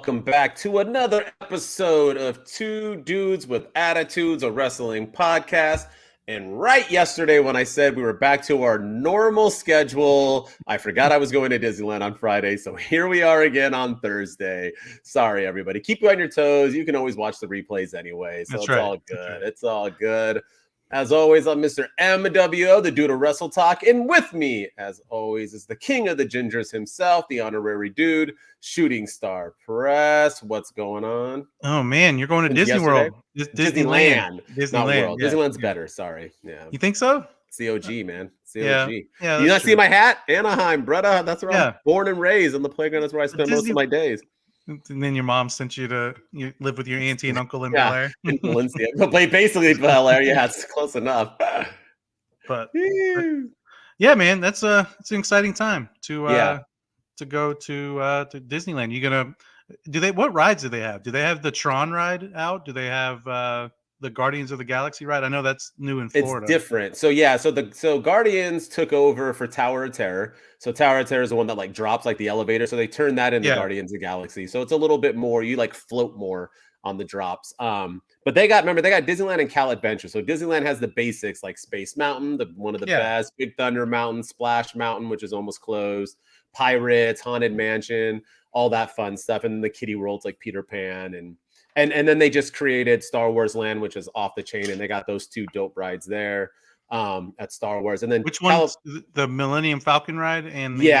welcome back to another episode of Two Dudes with Attitudes, a wrestling podcast. And right yesterday when I said we were back to our normal schedule, I forgot I was going to Disneyland on Friday. So here we are again on Thursday. Sorry, everybody. Keep you on your toes. You can always watch the replays anyway. So all good. It's all good. As always, I'm Mr. MWO, the dude of Wrestle Talk. And with me, as always, is the king of the gingers himself, the honorary dude, Shooting Star Press. What's going on? Oh, man, you're going to Disney World. Disneyland. Not World. Yeah. Disneyland's better. Sorry. Yeah. You think so? It's the OG, man. It's the yeah. OG. Yeah, you not see my hat? Anaheim, brother. That's where I'm born and raised on the playground. That's where I spend most of my days. And then your mom sent you to live with your auntie and uncle in Bel Air. In Valencia. But basically Bel Air. Yeah, it's close enough. But yeah, man, it's an exciting time to go to Disneyland. You're gonna what rides do they have? Do they have the Tron ride out? Do they have the Guardians of the Galaxy ride? I know that's new in Florida. It's different. So Guardians took over for Tower of Terror. So Tower of Terror is the one that like drops like the elevator. So they turned that into Guardians of the Galaxy. So it's a little bit more, you like float more on the drops. But they got Disneyland and Cal Adventure. So Disneyland has the basics like Space Mountain, one of the best, Big Thunder Mountain, Splash Mountain, which is almost closed, Pirates, Haunted Mansion, all that fun stuff. And then the kiddie worlds like Peter Pan and then they just created Star Wars Land, which is off the chain, and they got those two dope rides there at Star Wars. And then which one? The Millennium Falcon ride and the,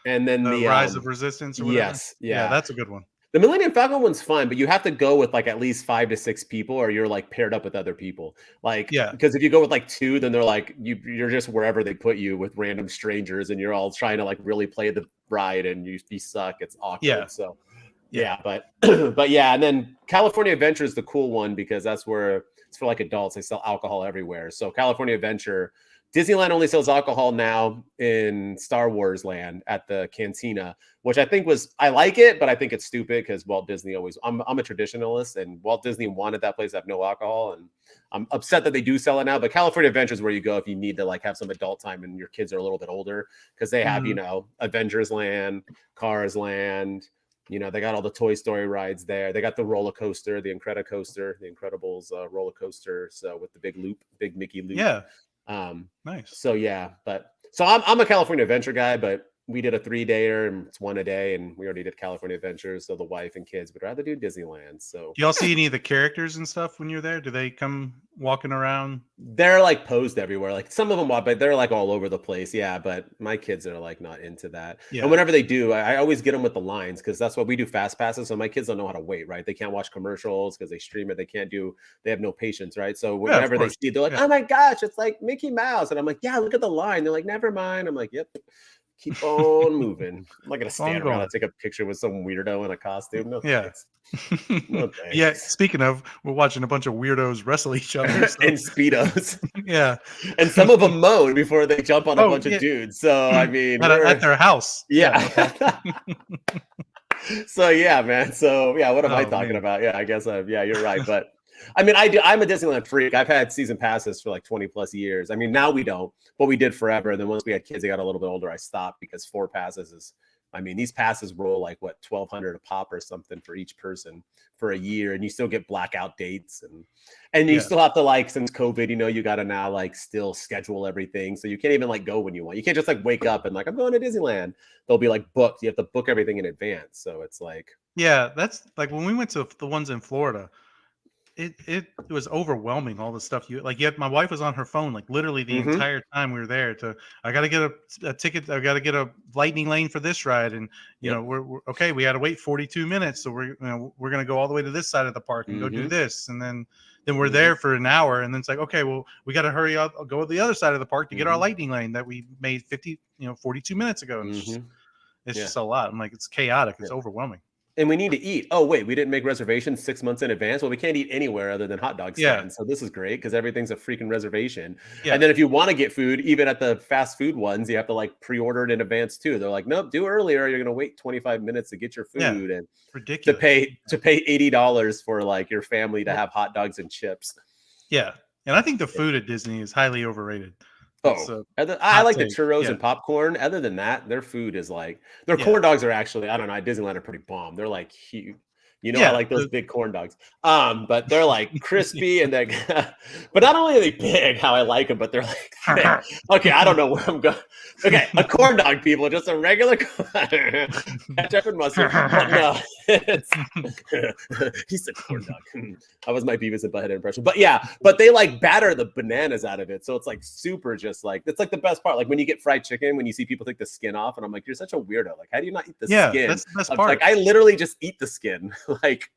and then the Rise of Resistance. Or whatever? Yeah, that's a good one. The Millennium Falcon one's fun, but you have to go with like at least 5 to 6 people, or you're like paired up with other people. Because if you go with like 2, then they're like you're just wherever they put you with random strangers, and you're all trying to like really play the ride, and you suck. It's awkward. Yeah. So. Yeah, but and then California Adventure is the cool one because that's where it's for like adults. They sell alcohol everywhere. So California Adventure, Disneyland only sells alcohol now in Star Wars Land at the Cantina, which I think I like it, but I think it's stupid because Walt Disney I'm a traditionalist, and Walt Disney wanted that place to have no alcohol, and I'm upset that they do sell it now. But California Adventure is where you go if you need to like have some adult time and your kids are a little bit older, because they have Avengers Land, Cars Land. They got all the Toy Story rides there. They got the roller coaster, the Incredicoaster, the Incredibles roller coaster. So with the big Mickey loop. Yeah. Nice. So I'm a California Adventure guy, but we did a 3-dayer and it's one a day, and we already did California Adventures. So the wife and kids would rather do Disneyland. So do y'all see any of the characters and stuff when you're there? Do they come walking around? They're like posed everywhere. Like some of them walk, but they're like all over the place. Yeah, but my kids are like not into that. Yeah. And whenever they do, I always get them with the lines, because that's what we do, fast passes. So my kids don't know how to wait, right? They can't watch commercials because they stream it. They have no patience, right? So whenever they see it, they're like, oh my gosh, it's like Mickey Mouse. And I'm like, yeah, look at the line. They're like, never mind. I'm like, yep. Keep on moving. I'm not gonna stand around and take a picture with some weirdo in a costume. No thanks. No thanks. Yeah. Speaking of, we're watching a bunch of weirdos wrestle each other in Speedos. Yeah, and some of them moan before they jump on a bunch of dudes. So I mean, at their house. Yeah. So yeah, man. So yeah, what am I talking about? Yeah, I guess you're right, but. I mean, I'm a Disneyland freak. I've had season passes for like 20 plus years. I mean, now we don't, but we did forever. And then once we had kids, they got a little bit older, I stopped, because 4 passes these passes roll like what, $1,200 a pop or something for each person for a year. And you still get blackout dates and you still have to, like, since COVID, you got to now like still schedule everything. So you can't even like go when you want. You can't just like wake up and like, I'm going to Disneyland. They'll be like booked. You have to book everything in advance. So it's like, yeah, that's like when we went to the ones in Florida. It was overwhelming, all the stuff my wife was on her phone like literally the entire time we were there. I got to get a ticket, I got to get a lightning lane for this ride, and we're okay, we had to wait 42 minutes, so we're going to go all the way to this side of the park and go do this, and then we're there for an hour, and then it's like, okay, well, we got to hurry up, go to the other side of the park to get our lightning lane that we made 42 minutes ago, and it's just a lot. I'm like, it's chaotic, it's overwhelming. And we need to eat. Oh, wait, we didn't make reservations 6 months in advance. Well, we can't eat anywhere other than hot dog stands. Yeah. So this is great because everything's a freaking reservation. Yeah. And then if you want to get food, even at the fast food ones, you have to like pre-order it in advance too. They're like, nope, do earlier. You're going to wait 25 minutes to get your food. Yeah. And ridiculous. To pay $80 for like your family to have hot dogs and chips. Yeah. And I think the food at Disney is highly overrated. That's Oh, a I hot like the take. churros Yeah. and popcorn. Other than that, their food is like their Yeah. corn dogs are actually, I don't know, at Disneyland are pretty bomb. They're like huge. You know, I Yeah. like those big corn dogs. But they're like crispy and they but not only are they big, how I like them, but they're like thick. Okay, I don't know where I'm going. Okay, a corn dog, people, just a regular ketchup and mustard. But no, it's he said corn dog. That was my Beavis and Butthead impression. But yeah, but they like batter the bananas out of it. So it's like super just like, it's like the best part. Like when you get fried chicken, when you see people take the skin off, and I'm like, you're such a weirdo. Like, how do you not eat the Yeah, skin? that's the best Like, part. I literally just eat the skin. Like,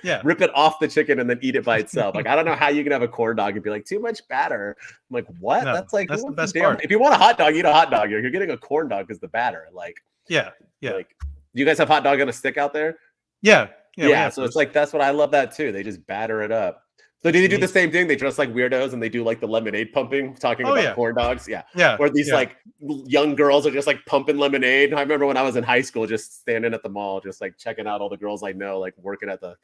Yeah. rip it off the chicken and then eat it by itself. Like, I don't know how you can have a corn dog and be like, too much batter. I'm like, what? No, That's like, that's who the wants best part. If you want a hot dog, eat a hot dog. You're getting a corn dog because the batter. Like, Yeah. Yeah. like, do you guys have hot dog on a stick out there? Yeah. Yeah. Yeah, so it's like that's what I love that too. They just batter it up. So do they do the same thing? They dress like weirdos and they do like the lemonade pumping, talking about corn dogs. Yeah. Yeah. Or these yeah. like young girls are just like pumping lemonade. I remember when I was in high school, just standing at the mall, just like checking out all the girls I know, like working at the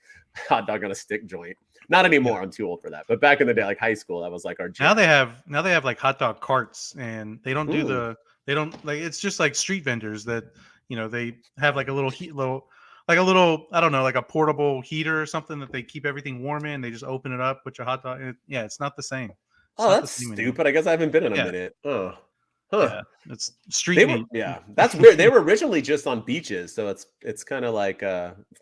hot dog on a stick joint. Not anymore. Yeah. I'm too old for that. But back in the day, like high school, that was like our gym. Now they have like hot dog carts, and they don't do they don't like, it's just like street vendors that, you know, they have like a little I don't know, like a portable heater or something that they keep everything warm in. They just open it up, put your hot dog in. Yeah, it's not the same. Oh, that's stupid. I guess I haven't been in a minute. Oh. Huh. Yeah, it's street meat. Yeah, that's weird. They were originally just on beaches, so it's kind of like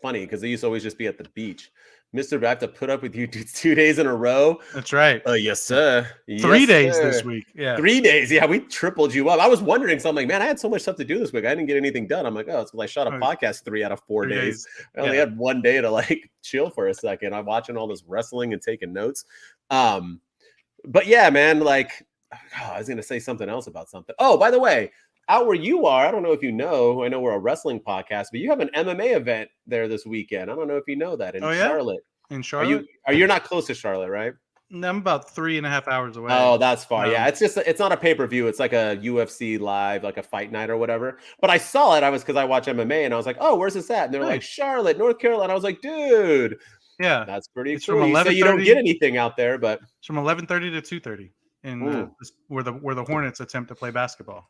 funny because they used to always just be at the beach. Mr. I have to put up with you 2 days in a row. That's right. Yes, sir. 3 days this week. Yeah. 3 days. Yeah, we tripled you up. I was wondering, so I'm like, man, I had so much stuff to do this week. I didn't get anything done. I'm like, oh, it's because I shot a podcast 3 out of 4 days. I only had 1 day to like chill for a second. I'm watching all this wrestling and taking notes. But yeah, man, like, I was going to say something else about something. Oh, by the way, out where you are, I don't know if you know, I know we're a wrestling podcast, but you have an MMA event there this weekend. I don't know if you know that in Charlotte. In Charlotte? You're not close to Charlotte, right? No, I'm about 3.5 hours away. Oh, that's far. Yeah, it's not a pay-per-view. It's like a UFC live, like a fight night or whatever. But I saw it. Because I watch MMA, and I was like, oh, where's this at? And they're like, Charlotte, North Carolina. I was like, dude, yeah, that's pretty cool. You say you don't get anything out there, but it's from 11:30 to 2:30 in where the Hornets attempt to play basketball.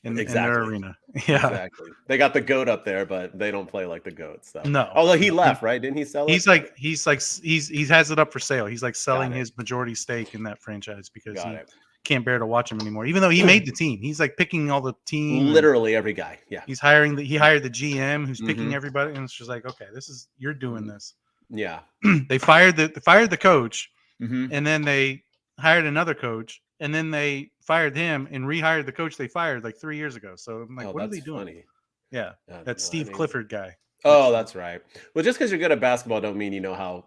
In their arena. Yeah, exactly. They got the GOAT up there, but they don't play like the GOAT. So no. Although he left, right? Didn't he sell it? He has it up for sale. He's like selling his majority stake in that franchise because he can't bear to watch him anymore. Even though he made the team, he's like picking all the team. Literally every guy. Yeah. He's he hired the GM who's picking everybody, and it's just like, okay, you're doing this. Yeah. They fired the coach, and then they hired another coach. And then they fired him and rehired the coach they fired like 3 years ago. So I'm like, what are they doing? Funny. Yeah, that Steve Clifford guy. Oh, that's right. Well, just because you're good at basketball don't mean you know how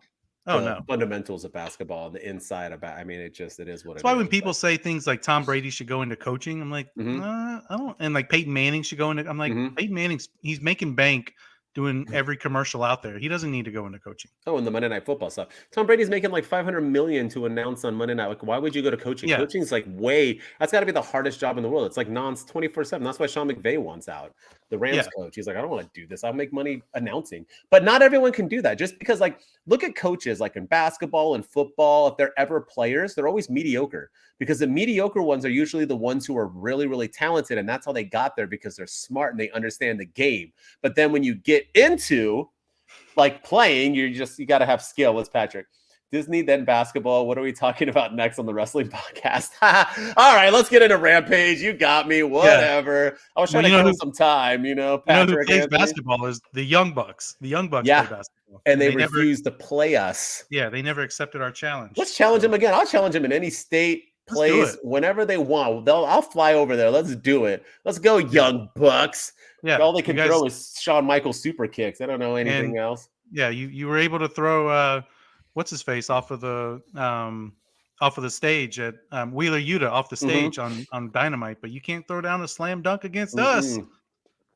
no fundamentals of basketball, the inside about. I mean, it is what it is. That's why when people say things like Tom Brady should go into coaching, I'm like, I don't. And like Peyton Manning should go into. I'm like, Peyton Manning's he's making bank doing every commercial out there. He doesn't need to go into coaching. Oh, and the Monday Night Football stuff. Tom Brady's making like $500 million to announce on Monday night. Like, why would you go to coaching? Yeah. Coaching's like that's got to be the hardest job in the world. It's like 24/7. That's why Sean McVay wants out. The Rams coach. He's like, I don't want to do this. I'll make money announcing. But not everyone can do that. Just because, like, look at coaches like in basketball and football. If they're ever players, they're always mediocre because the mediocre ones are usually the ones who are really, really talented. And that's how they got there because they're smart and they understand the game. But then when you get into like playing, you got to have skill. What's Patrick? Disney, then basketball. What are we talking about next on the wrestling podcast? All right, let's get into Rampage. You got me. Whatever. Yeah. I was trying to kill some time, Patrick, who plays basketball is the Young Bucks. The Young Bucks play basketball. And they refused to play us. Yeah, they never accepted our challenge. Let's challenge them again. I'll challenge them in any state, place, whenever they want. I'll fly over there. Let's do it. Let's go, Young Bucks. Yeah. All they can throw is Shawn Michaels super kicks. I don't know anything else. Yeah, you were able to throw what's his face off of the stage at Wheeler Yuta off the stage on Dynamite, but you can't throw down a slam dunk against us.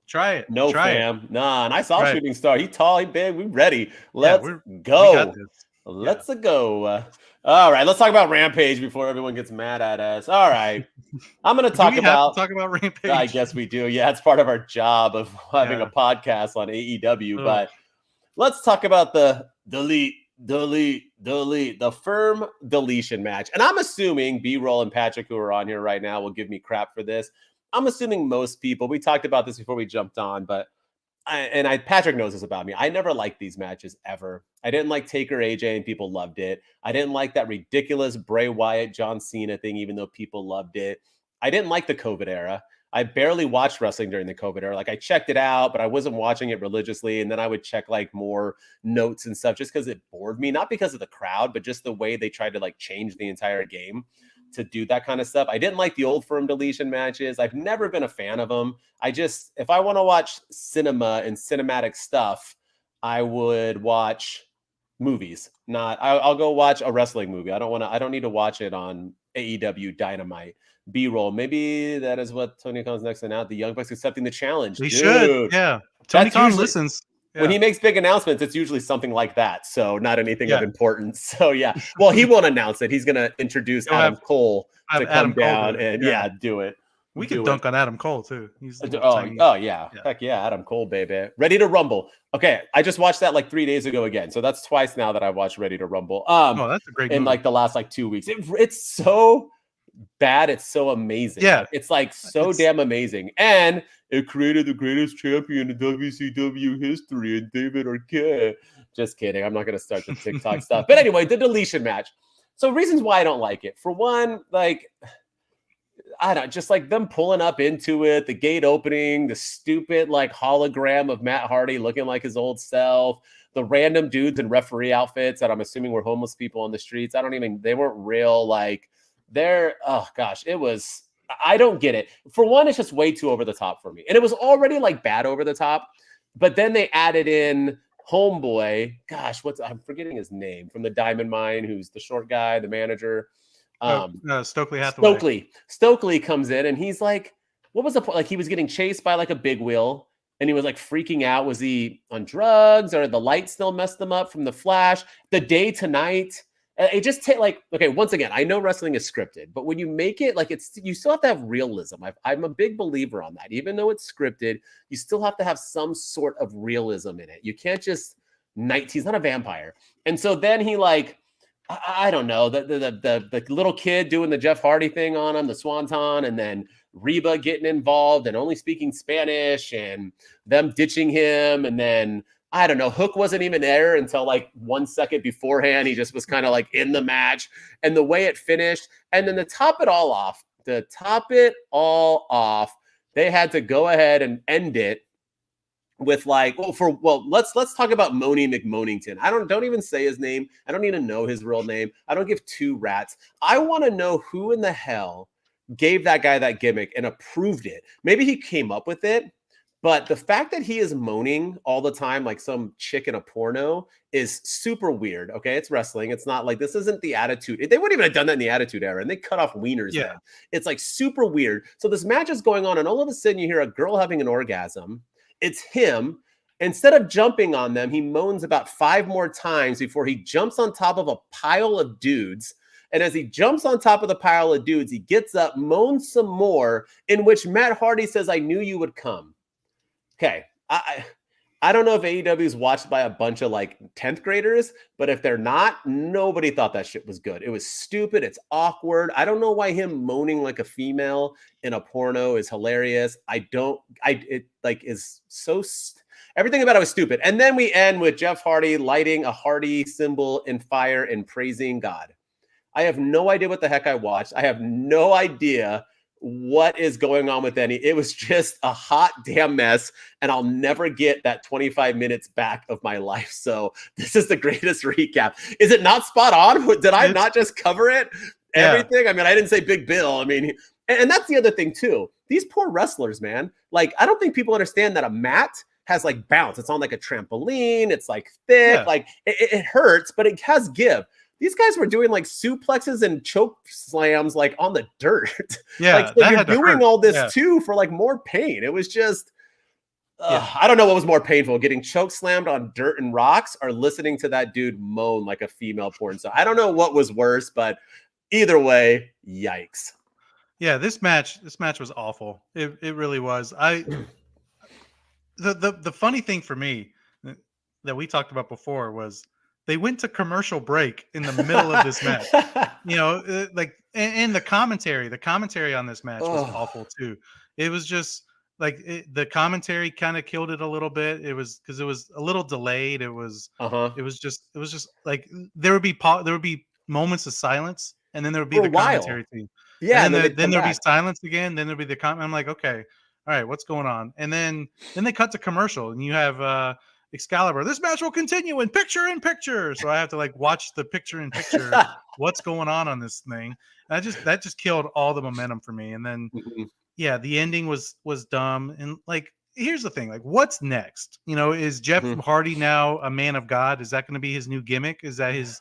Try it. No, fam. Nah, and I saw Shooting Star. He tall, he big. We ready. Let's go. Let's go. All right, let's talk about Rampage before everyone gets mad at us. All right. I'm going to talk about Rampage. I guess we do. Yeah, it's part of our job of having a podcast on AEW, but let's talk about the delete the firm deletion match. And I'm assuming B-Roll and Patrick, who are on here right now, will give me crap for this. I'm assuming most people, we talked about this before we jumped on, but Patrick knows this about me. I never liked these matches ever. I didn't like Taker AJ and people loved it. I didn't like that ridiculous Bray Wyatt John Cena thing, even though people loved it. I didn't like the COVID era. I barely watched wrestling during the COVID era. Like I checked it out, but I wasn't watching it religiously. And then I would check like more notes and stuff just because it bored me, not because of the crowd, but just the way they tried to like change the entire game to do that kind of stuff. I didn't like the old firm deletion matches. I've never been a fan of them. If I want to watch cinema and cinematic stuff, I would watch movies. I'll go watch a wrestling movie. I don't need to watch it on AEW Dynamite. B-roll. Maybe that is what Tony Khan's next announced. The Young Bucks accepting the challenge. He should. Yeah. Tony Khan listens. Yeah. When he makes big announcements, it's usually something like that. So not anything of importance. So yeah. Well, he won't announce it. He's going to introduce Adam Cole to come down and do it. We could dunk on Adam Cole too. He's yeah. Heck yeah, Adam Cole, baby. Ready to Rumble. Okay, I just watched that like 3 days ago again. So that's twice now that I watched Ready to Rumble. That's a great movie. In like the last like 2 weeks. It's so bad, it's so amazing. Yeah, it's like damn amazing, and it created the greatest champion in WCW history, and David Arquette. Just kidding. I'm not going to start the TikTok stuff. But anyway, the deletion match. So reasons why I don't like it. For one, like I don't just like them pulling up into it, the gate opening, the stupid like hologram of Matt Hardy looking like his old self, the random dudes in referee outfits that I'm assuming were homeless people on the streets. They weren't real. Like I don't get it. For one, it's just way too over the top for me. And it was already like bad over the top, but then they added in Homeboy. I'm forgetting his name, from the Diamond Mine, who's the short guy, the manager. Stokely Hathaway. Stokely comes in and he's like, what was the point? Like he was getting chased by like a big wheel and he was like freaking out. Was he on drugs or the light still messed him up from the flash? The day to night. It just once again, I know wrestling is scripted, but when you make it like you still have to have realism. I'm a big believer on that. Even though it's scripted, you still have to have some sort of realism in it. You can't just he's not a vampire. And so then he like, I don't know, the little kid doing the Jeff Hardy thing on him, the Swanton, and then Reba getting involved and only speaking Spanish and them ditching him. And then I don't know, Hook wasn't even there until like 1 second beforehand. He just was kind of like in the match, and the way it finished. And then to top it all off, they had to go ahead and end it with like, let's talk about Moni McMonington. Don't even say his name. I don't even know his real name. I don't give two rats. I want to know who in the hell gave that guy that gimmick and approved it. Maybe he came up with it, but the fact that he is moaning all the time like some chick in a porno is super weird. Okay, it's wrestling. It's not like, this isn't the Attitude. They wouldn't even have done that in the Attitude Era, and they cut off wieners. Yeah. Then. It's like super weird. So this match is going on, and all of a sudden you hear a girl having an orgasm. It's him. Instead of jumping on them, he moans about 5 more times before he jumps on top of a pile of dudes. And as he jumps on top of the pile of dudes, he gets up, moans some more, in which Matt Hardy says, "I knew you would come." Okay, I don't know if AEW is watched by a bunch of like 10th graders, but if they're not, nobody thought that shit was good. It was stupid. It's awkward. I don't know why him moaning like a female in a porno is hilarious. Everything about it was stupid. And then we end with Jeff Hardy lighting a Hardy symbol in fire and praising God. I have no idea what the heck I watched. I have no idea what is going on with any. It was just a hot damn mess, and I'll never get that 25 minutes back of my life. So this is the greatest recap. Is it not spot on? Did I not just cover it? Everything? I mean, I didn't say Big Bill. I mean, and that's the other thing too. These poor wrestlers, man. Like, I don't think people understand that a mat has like bounce. It's on like a trampoline. It's like thick. Yeah. Like it hurts, but it has give. These guys were doing like suplexes and choke slams like on the dirt. Yeah, like, so you're doing all this too for like more pain. It was just, I don't know what was more painful, getting choke slammed on dirt and rocks or listening to that dude moan like a female porn star. I don't know what was worse, but either way, yikes. Yeah, this match was awful. It really was. The funny thing for me that we talked about before was they went to commercial break in the middle of this match. You know, like, and the commentary on this match was Oh, awful too. It was just like the commentary kind of killed it a little bit. It was because it was a little delayed. uh-huh. It was just like there would be moments of silence, and then there would be For a the while. commentary team, and Yeah, and then they'd then come there'd be back. silence again. Then there'd be the comment. I'm like, okay, all right, what's going on? And then they cut to commercial, and you have Excalibur. This match will continue in picture in picture. So I have to like watch the picture in picture. What's going on this thing? And that just killed all the momentum for me. And then Mhm, yeah, the ending was dumb. And like, here's the thing: like, what's next? You know, is Jeff mhm. Hardy now a man of God? Is that going to be his new gimmick? Is that his,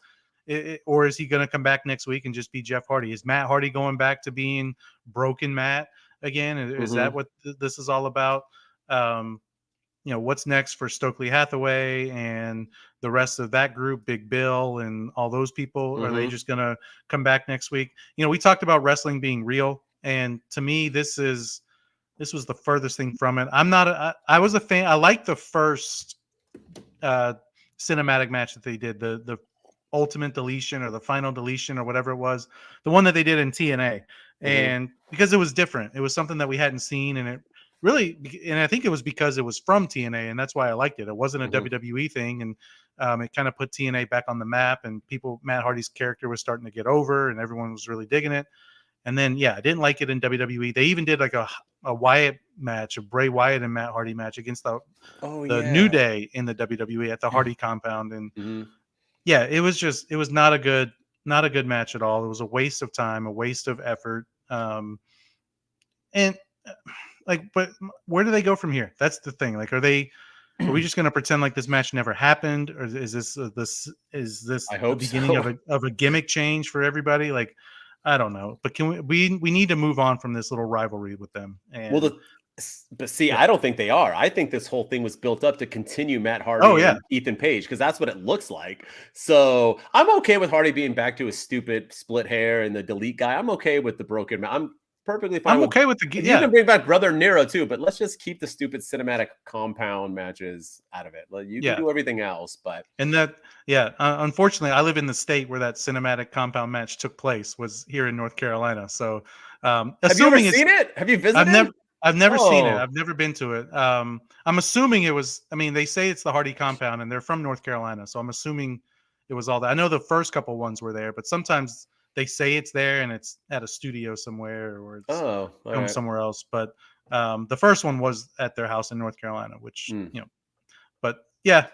or is he going to come back next week and just be Jeff Hardy? Is Matt Hardy going back to being broken Matt again? Is that Mhm, what this is all about? Um, you know, what's next for Stokely Hathaway and the rest of that group, Big Bill and all those people? Are they mhm, just going to come back next week? You know, we talked about wrestling being real, and to me, this was the furthest thing from it. I was a fan. I liked the first uh, cinematic match that they did, the ultimate deletion or the final deletion or whatever it was, the one that they did in TNA, mhm, and because it was different, it was something that we hadn't seen, and it really, and I think it was because it was from TNA, and that's why I liked it. It wasn't a mhm. WWE thing, and it kind of put TNA back on the map, and Matt Hardy's character was starting to get over, and everyone was really digging it. And then, yeah, I didn't like it in WWE. They even did like a Wyatt match, a Bray Wyatt and Matt Hardy match against Oh, the New yeah. Day in the WWE at the Hardy compound. And Mhm, yeah, it was not a good match at all. It was a waste of time, a waste of effort. And like, but where do they go from here? That's the thing. Like, are we just going to pretend like this match never happened, or is this I the hope beginning so. of a gimmick change for everybody? Like, I don't know, but can we need to move on from this little rivalry with them? Well, And but see, yeah, I don't think they are. I think this whole thing was built up to continue Matt oh Hardy yeah, and Ethan Page because that's what it looks like. So I'm okay with Hardy being back to his stupid split hair and the delete guy. I'm okay with the broken man. I'm perfectly fine I'm with. okay with You yeah. can bring back Brother Nero too, but let's just keep the stupid cinematic compound matches out of it. Like, you can Yeah, do everything else, but and that yeah, unfortunately, I live in the state where that cinematic compound match took place, was here in North Carolina. So, have you ever assuming it's seen it? Have you I've visited? never I've never seen it. Oh, I've never been to it. I'm assuming it was. I mean, they say it's the Hardy compound, and they're from North Carolina, so I'm assuming it was all that. I know the first couple ones were there, but sometimes they say it's there and it's at a studio somewhere or it's oh, all filmed right. somewhere else. But the first one was at their house in North Carolina, which Mm, you know. But yeah,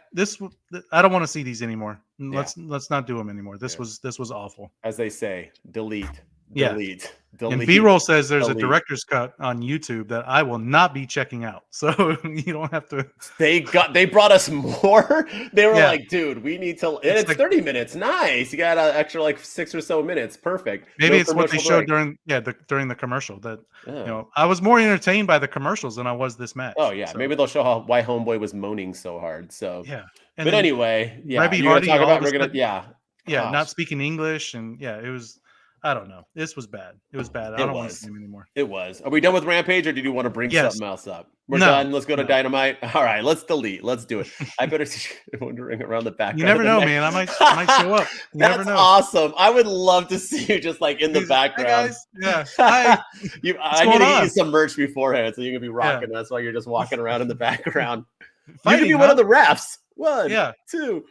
I don't want to see these anymore. yeah. Let's not do them anymore. Yeah. This was awful. As they say, delete, Yeah. delete, And delete, B-roll says there's a delete. director's cut on YouTube that I will not be checking out. So you don't have to. They brought us more. They were Yeah, like, dude, we need to, and it's it's like 30 minutes. Nice. You got an extra like 6 or so minutes. Perfect. maybe No it's what they commercial showed break. during during the commercial that Oh. I was more entertained by the commercials than I was this Oh match. yeah. So Maybe they'll show how why Homeboy was moaning so hard. So, yeah, and but then anyway, yeah, Rebby you're gonna Hardy talk all about of a we're gonna sudden, yeah. yeah, Gosh, not speaking English, and yeah, it was. I don't know. This was bad. It was bad. I it don't want to see was. him anymore. It was. Are we done with Rampage or did you want to bring Yes. something else up? We're No. done. Let's go to No. Dynamite. All right, let's delete. Let's do it. I better see you wandering around the You background of never the know, next. man. I might show up. You never That's know. awesome. I would love to see you just like in the He's like, hi background. guys. Yeah. Hi. What's I need going to get you on? some merch beforehand so you can be Yeah. rocking. That's why you're just walking around in the background. You can be Fighting, one of huh? the refs. One, Yeah. two.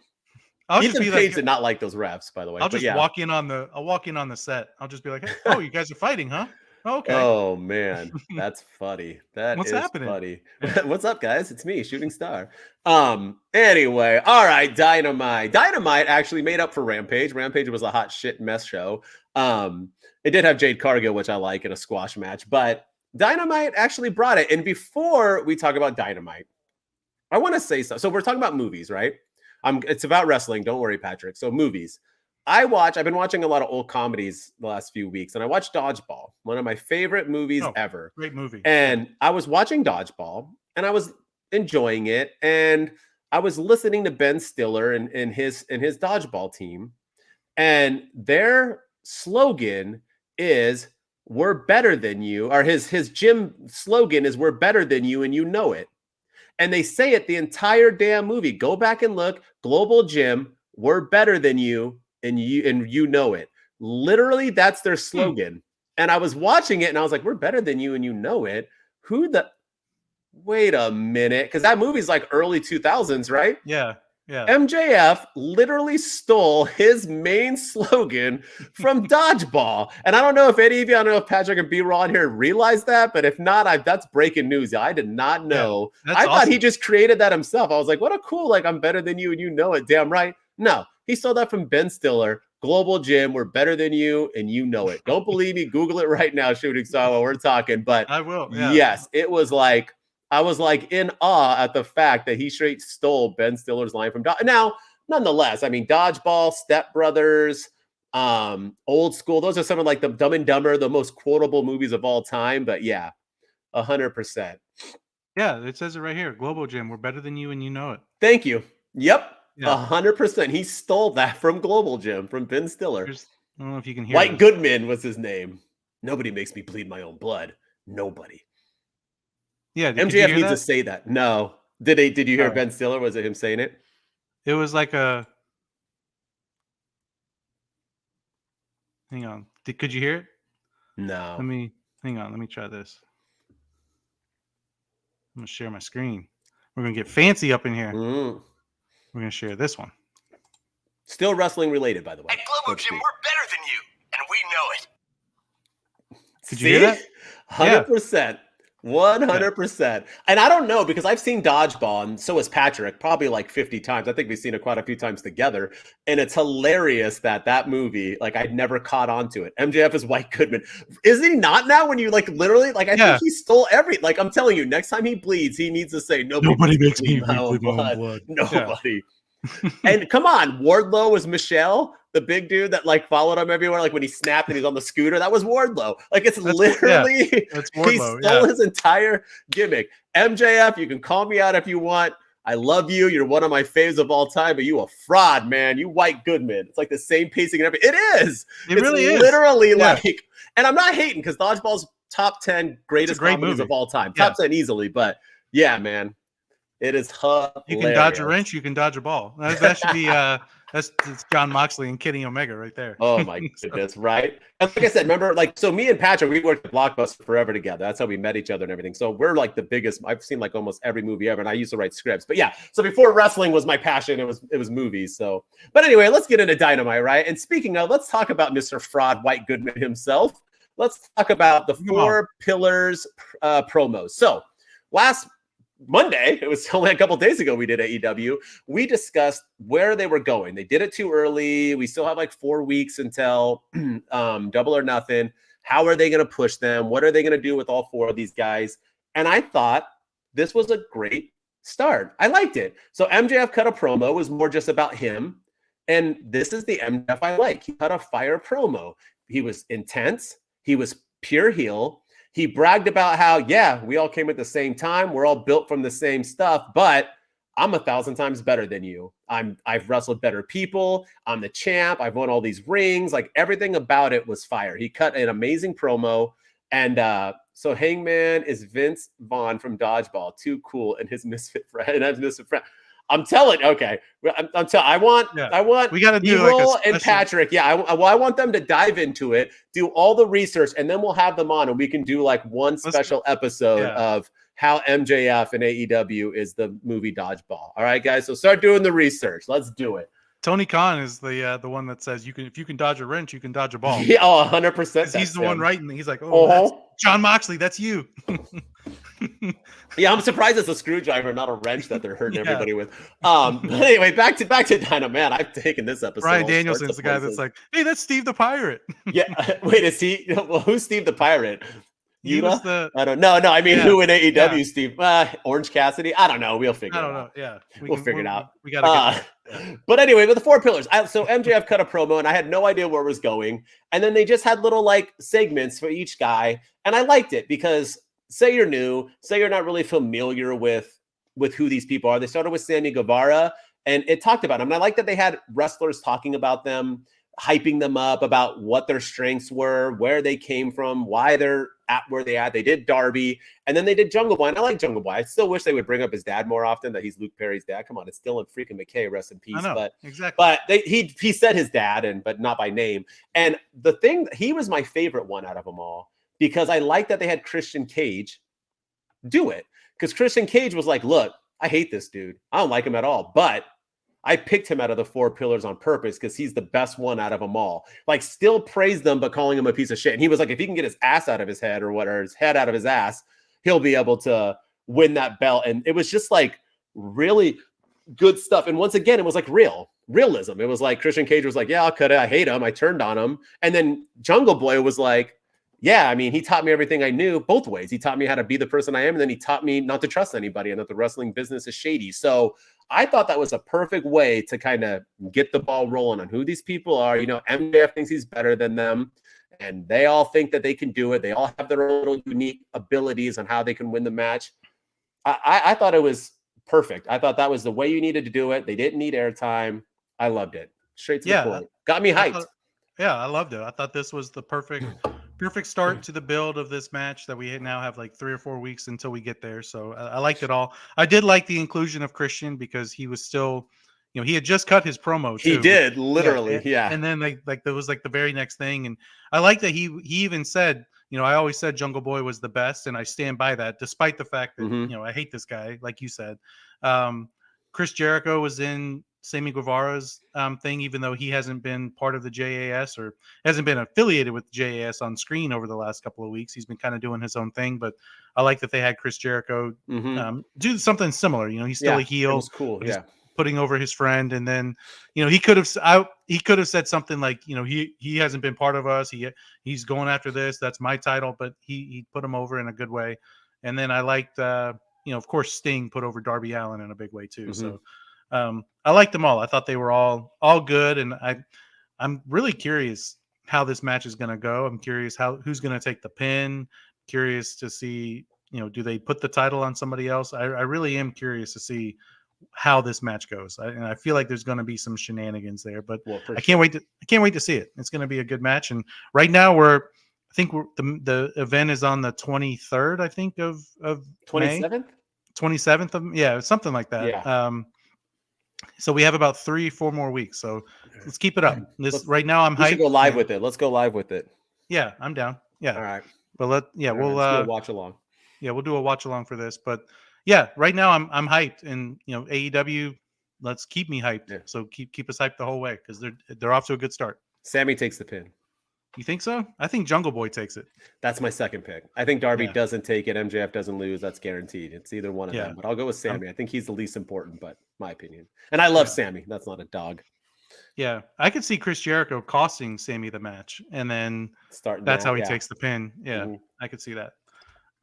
I'll just Ethan be like, Page did not like those refs, by the way. I'll But just yeah. walk in on the set. I'll just be like, hey, oh, you guys are fighting, huh? Oh, okay. Oh man, that's funny. That What's is happening? funny. Yeah. What's up, guys? It's me, Shooting Star. Anyway, all right, Dynamite. Dynamite actually made up for Rampage. Rampage was a hot shit mess show. It did have Jade Cargill, which I like, in a squash match, but Dynamite actually brought it. And before we talk about Dynamite, I want to say so. So we're talking about movies, right? It's about wrestling. Don't worry, Patrick. So movies. I've been watching a lot of old comedies the last few weeks, and I watched Dodgeball, one of my favorite movies Oh, ever. great movie. Yeah. And I was watching Dodgeball, and I was enjoying it, and I was listening to Ben Stiller and his Dodgeball team, and their slogan is "We're better than you," or his gym slogan is "We're better than you, and you know it." And they say it the entire damn movie. Go back and look. Global Gym. we're better than you, and you know it. Literally, that's their slogan. And I was watching it and I was like, we're better than you and you know it. Who the Wait a minute, because that movie's like early 2000s, right? Yeah. Yeah. MJF literally stole his main slogan from Dodgeball. And I don't know if any of you, I don't know if Patrick and B-Roll on here realized that, but if not, that's breaking news. I did not know. Yeah, I thought he just created that himself. I was like, what a cool, like, I'm better than you and you know it. Damn right. No, he stole that from Ben Stiller. Global Gym, we're better than you and you know it. Don't believe me? Google it right now, Shooting Star, while we're talking. But I will. Yeah. Yes, it was like, I was like in awe at the fact that he straight stole Ben Stiller's line from Now, nonetheless, I mean, Dodgeball, Step Brothers, Old School, those are some of like the Dumb and Dumber, the most quotable movies of all time. But yeah, 100%. Yeah, it says it right here. Global Gym, we're better than you and you know it. Thank you. Yep. Yeah. 100%. He stole that from Global Gym, from Ben Stiller. I don't know if you can hear White this. Goodman was his name. Nobody makes me bleed my own blood. Nobody. Yeah, MJF needs to say that. No. Did you hear Right. Ben Stiller? Was it him saying it? It was like a. Hang on. Could you hear it? No. Hang on. Let me try this. I'm gonna share my screen. We're gonna get fancy up in here. We're gonna share this one. Still wrestling related, by the way. At Global Gym, we're better than you, and we know it. Could you hear that? 100%. 100%. And I don't know, because I've seen Dodgeball, and so has Patrick, probably like 50 times. I think we've seen it quite a few times together. And it's hilarious that movie, like, I'd never caught on to it. MJF is White Goodman. Is he not now when you like literally, like, I think he stole like, I'm telling you, next time he bleeds, he needs to say, nobody makes me bleed my own blood. Nobody. And come on, Wardlow was Michelle, the big dude that like followed him everywhere. Like when he snapped and he's on the scooter, that was Wardlow. Like it's literally, that's Wardlow, he stole his entire gimmick. MJF, you can call me out if you want. I love you. You're one of my faves of all time, but you a fraud, man. You White Goodman. It's like the same pacing and everything. It is. It really is. Literally like, and I'm not hating because Dodgeball's top 10 greatest comedies movie of all time. Top 10 easily, but yeah, man. It is hilarious. You can dodge a wrench, you can dodge a ball. That should be that's John Moxley and Kenny Omega right there. Oh my goodness, right? And like I said, remember, like, so me and Patrick, we worked at Blockbuster forever together. That's how we met each other and everything. So we're like the biggest. I've seen like almost every movie ever, and I used to write scripts. But yeah, so before wrestling was my passion, it was movies. So, but anyway, let's get into Dynamite, right? And speaking of, let's talk about Mr. Fraud White Goodman himself. Let's talk about the 4 pillars promos. So last Monday, it was only a couple days ago, we did AEW. We discussed where they were going. They did it too early. We still have like 4 weeks until Double or Nothing. How are they going to push them? What are they going to do with all 4 of these guys? And I thought this was a great start. I liked it. So MJF cut a promo. It was more just about him. And this is the MJF I like. He cut a fire promo. He was intense. He was pure heel. He bragged about how, yeah, we all came at the same time. We're all built from the same stuff, but I'm 1,000 times better than you. I've wrestled better people. I'm the champ. I've won all these rings. Like everything about it was fire. He cut an amazing promo. And so Hangman is Vince Vaughn from Dodgeball. Too cool. And his misfit friend. I'm telling. Okay, I want. We got to do like and Patrick. Yeah, I want them to dive into it, do all the research, and then we'll have them on, and we can do like one special episode of how MJF and AEW is the movie Dodgeball. All right, guys. So start doing the research. Let's do it. Tony Khan is the one that says if you can dodge a wrench, you can dodge a ball. Yeah, 100%. He's the one writing. He's like, that's John Moxley. That's you. Yeah, I'm surprised it's a screwdriver, not a wrench that they're hurting everybody with. But anyway, back to Dynamite. Man, I've taken this episode. Brian Danielson's the guy that's like, hey, that's Steve the Pirate. Yeah, wait, is he? Well, who's Steve the Pirate? Yuta? I don't know. No, I mean, who in AEW? Steve? Orange Cassidy? I don't know. We'll figure it out. I don't know. Yeah, we'll figure it out. We gotta get But anyway, with the 4 pillars. So MJF cut a promo, and I had no idea where it was going. And then they just had little like segments for each guy, and I liked it because say you're new, say you're not really familiar with who these people are. They started with Sammy Guevara, and it talked about them. And I like that they had wrestlers talking about them, hyping them up about what their strengths were, where they came from, why they're at where they at. They did Darby, and then they did Jungle Boy. And I like Jungle Boy. I still wish they would bring up his dad more often. That he's Luke Perry's dad. Come on, it's Dylan freaking McKay. Rest in peace. I know, But exactly. But he said his dad, but not by name. And the thing, he was my favorite one out of them all because I like that they had Christian Cage do it. Because Christian Cage was like, look, I hate this dude. I don't like him at all. But I picked him out of the 4 pillars on purpose because he's the best one out of them all. Like, still praise them, but calling him a piece of shit. And he was like, if he can get his ass out of his head or his head out of his ass, he'll be able to win that belt. And it was just like really good stuff. And once again, it was like realism. It was like Christian Cage was like, yeah, I'll cut it. I hate him. I turned on him. And then Jungle Boy was like, yeah, I mean, he taught me everything I knew both ways. He taught me how to be the person I am. And then he taught me not to trust anybody and that the wrestling business is shady. So I thought that was a perfect way to kind of get the ball rolling on who these people are. You know, MJF thinks he's better than them, and they all think that they can do it. They all have their own little unique abilities on how they can win the match. I thought it was perfect. I thought that was the way you needed to do it. They didn't need airtime. I loved it. Straight to the point. Got me hyped. I loved it. I thought this was the perfect start to the build of this match that we now have like 3 or 4 weeks until we get there. So I liked it all. I did like the inclusion of Christian because he was still, you know, he had just cut his promo too. He did, literally, yeah. And then like there was like the very next thing, and I like that he even said, you know, I always said Jungle Boy was the best, and I stand by that, despite the fact that you know I hate this guy, like you said. Chris Jericho was in Sammy Guevara's thing, even though he hasn't been part of the JAS or hasn't been affiliated with JAS on screen over the last couple of weeks. He's been kind of doing his own thing, but I like that they had Chris Jericho do something similar. You know, he's still a heel. It was cool. Yeah. Putting over his friend. And then, you know, he could have said something like, you know, he hasn't been part of us. He's going after this. That's my title, but he put him over in a good way. And then I liked, you know, of course, Sting put over Darby Allin in a big way too. So I liked them all. I thought they were all good, and I'm really curious how this match is going to go. I'm curious who's going to take the pin. Curious to see, you know, do they put the title on somebody else? I really am curious to see how this match goes, and I feel like there's going to be some shenanigans there. But I can't wait to see it. It's going to be a good match. And right now I think the event is on the 23rd. I think of 27th, 27th of something like that. Yeah. So we have about 3-4 more weeks. So let's keep it up. Right now I'm hyped. We should go live with it. Let's go live with it. Yeah, I'm down. Yeah. All right. But let's do a watch along. Yeah, we'll do a watch along for this. But yeah, right now I'm hyped, and you know, AEW, let's keep me hyped. Yeah. So keep us hyped the whole way because they're off to a good start. Sammy takes the pin. You think so? I think Jungle Boy takes it. That's my second pick. I think Darby doesn't take it. MJF doesn't lose. That's guaranteed. It's either one of them. But I'll go with Sammy. I think he's the least important, but my opinion. And I love Sammy. That's not a dog. Yeah. I could see Chris Jericho costing Sammy the match, and then that's how he takes the pin. Yeah, I could see that.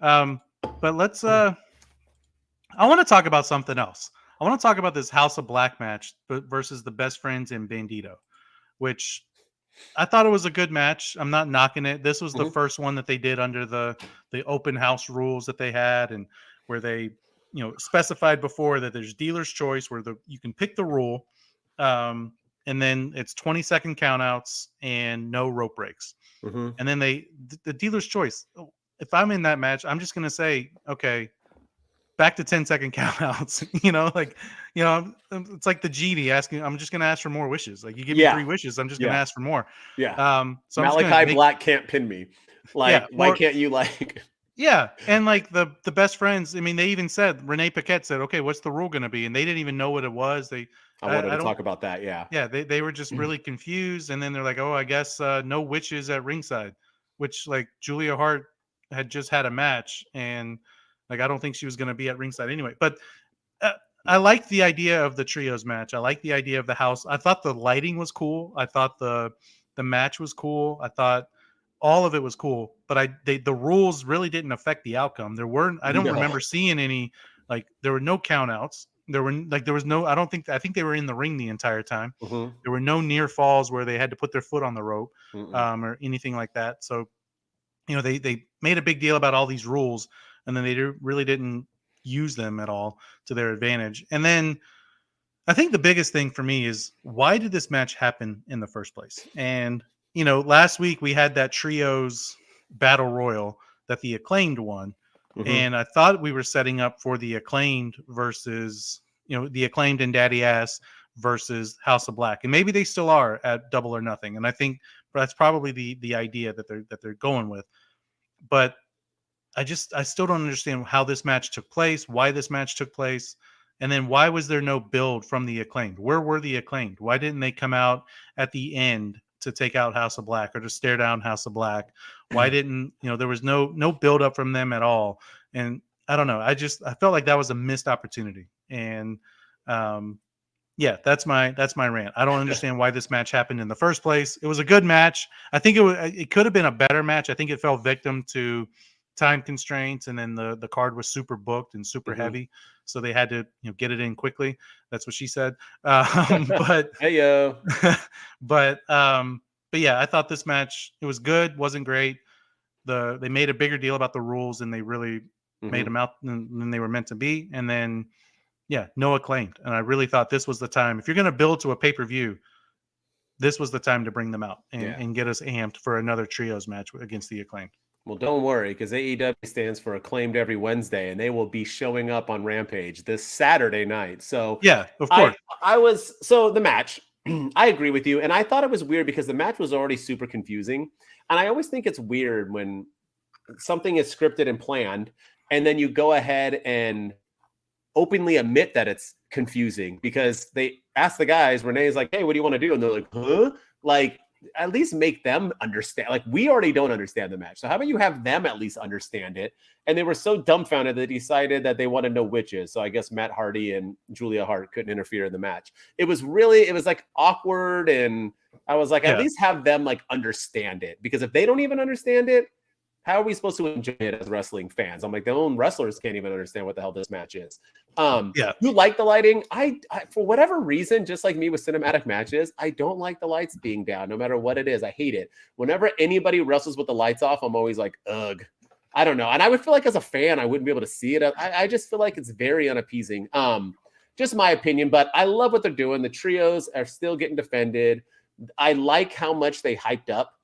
But let's I want to talk about something else. I want to talk about this House of Black match versus the Best Friends and Bandito, which I thought it was a good match. I'm not knocking it. This was the first one that they did under the open house rules that they had, and where they, you know, specified before that there's dealer's choice where you can pick the rule, and then it's 20-second countouts and no rope breaks. And then the dealer's choice. If I'm in that match, I'm just gonna say, okay, back to 10-second countouts. It's like the genie asking. I'm just gonna ask for more wishes. Like, you give me 3 wishes, I'm just gonna ask for more. Yeah. So Malachi Black can't pin me. Like, why can't you like? Yeah, and like the Best Friends. I mean, they even said, Renee Paquette said, okay, what's the rule gonna be? And they didn't even know what it was. I wanted to talk about that. Yeah. Yeah, they were just really confused, and then they're like, oh, I guess no witches at ringside, which, like, Julia Hart had just had a match, and like, I don't think she was going to be at ringside anyway. But I liked the idea of the trios match. I like the idea of the house. I thought the lighting was cool. I thought the match was cool. I thought all of it was cool. But the rules really didn't affect the outcome. I don't remember seeing any, like, there were no countouts. There was no. I think they were in the ring the entire time. There were no near falls where they had to put their foot on the rope or anything like that. So, you know, they made a big deal about all these rules, and then they really didn't use them at all to their advantage. And then I think the biggest thing for me is, why did this match happen in the first place? And, you know, last week we had that trios battle royal that the Acclaimed won. Mhm. And I thought we were setting up for the Acclaimed versus, the Acclaimed and Daddy Ass versus House of Black. And maybe they still are at Double or Nothing. And I think that's probably the idea that they're going with. But I still don't understand how this match took place, why this match took place, and then why was there no build from the Acclaimed? Where were the Acclaimed? Why didn't they come out at the end to take out House of Black or to stare down House of Black? Why didn't, there was no build up from them at all? And I don't know. I felt like that was a missed opportunity. And yeah, that's my rant. I don't understand why this match happened in the first place. It was a good match. I think it could have been a better match. I think it fell victim to time constraints, and then the card was super booked and super heavy, so they had to get it in quickly. That's what she said. But Hey yo. but yeah, I thought this match, it was good, wasn't great. They made a bigger deal about the rules, and they really made them out than they were meant to be. And then yeah, no Acclaimed. And I really thought this was the time. If you're going to build to a pay-per-view, this was the time to bring them out and get us amped for another trios match against the Acclaimed. Well, don't worry, because AEW stands for Acclaimed Every Wednesday, and they will be showing up on Rampage this Saturday night. So yeah, of course. So the match, I agree with you. And I thought it was weird because the match was already super confusing. And I always think it's weird when something is scripted and planned, and then you go ahead and openly admit that it's confusing, because they ask the guys, Renee's like, hey, what do you want to do? And they're like, huh? Like, at least make them understand. Like, we already don't understand the match. So how about you have them at least understand it? And they were so dumbfounded that they decided that they want to know witches. So I guess Matt Hardy and Julia Hart couldn't interfere in the match. It was like awkward. And I was like, at least have them like understand it, because if they don't even understand it, how are we supposed to enjoy it as wrestling fans? I'm like, their own wrestlers can't even understand what the hell this match is. You like the lighting? I for whatever reason, just like me with cinematic matches, I don't like the lights being down, no matter what it is. I hate it. Whenever anybody wrestles with the lights off, I'm always like, ugh. I don't know. And I would feel like as a fan, I wouldn't be able to see it. I just feel like it's very unappeasing. Just my opinion, but I love what they're doing. The trios are still getting defended. I like how much they hyped up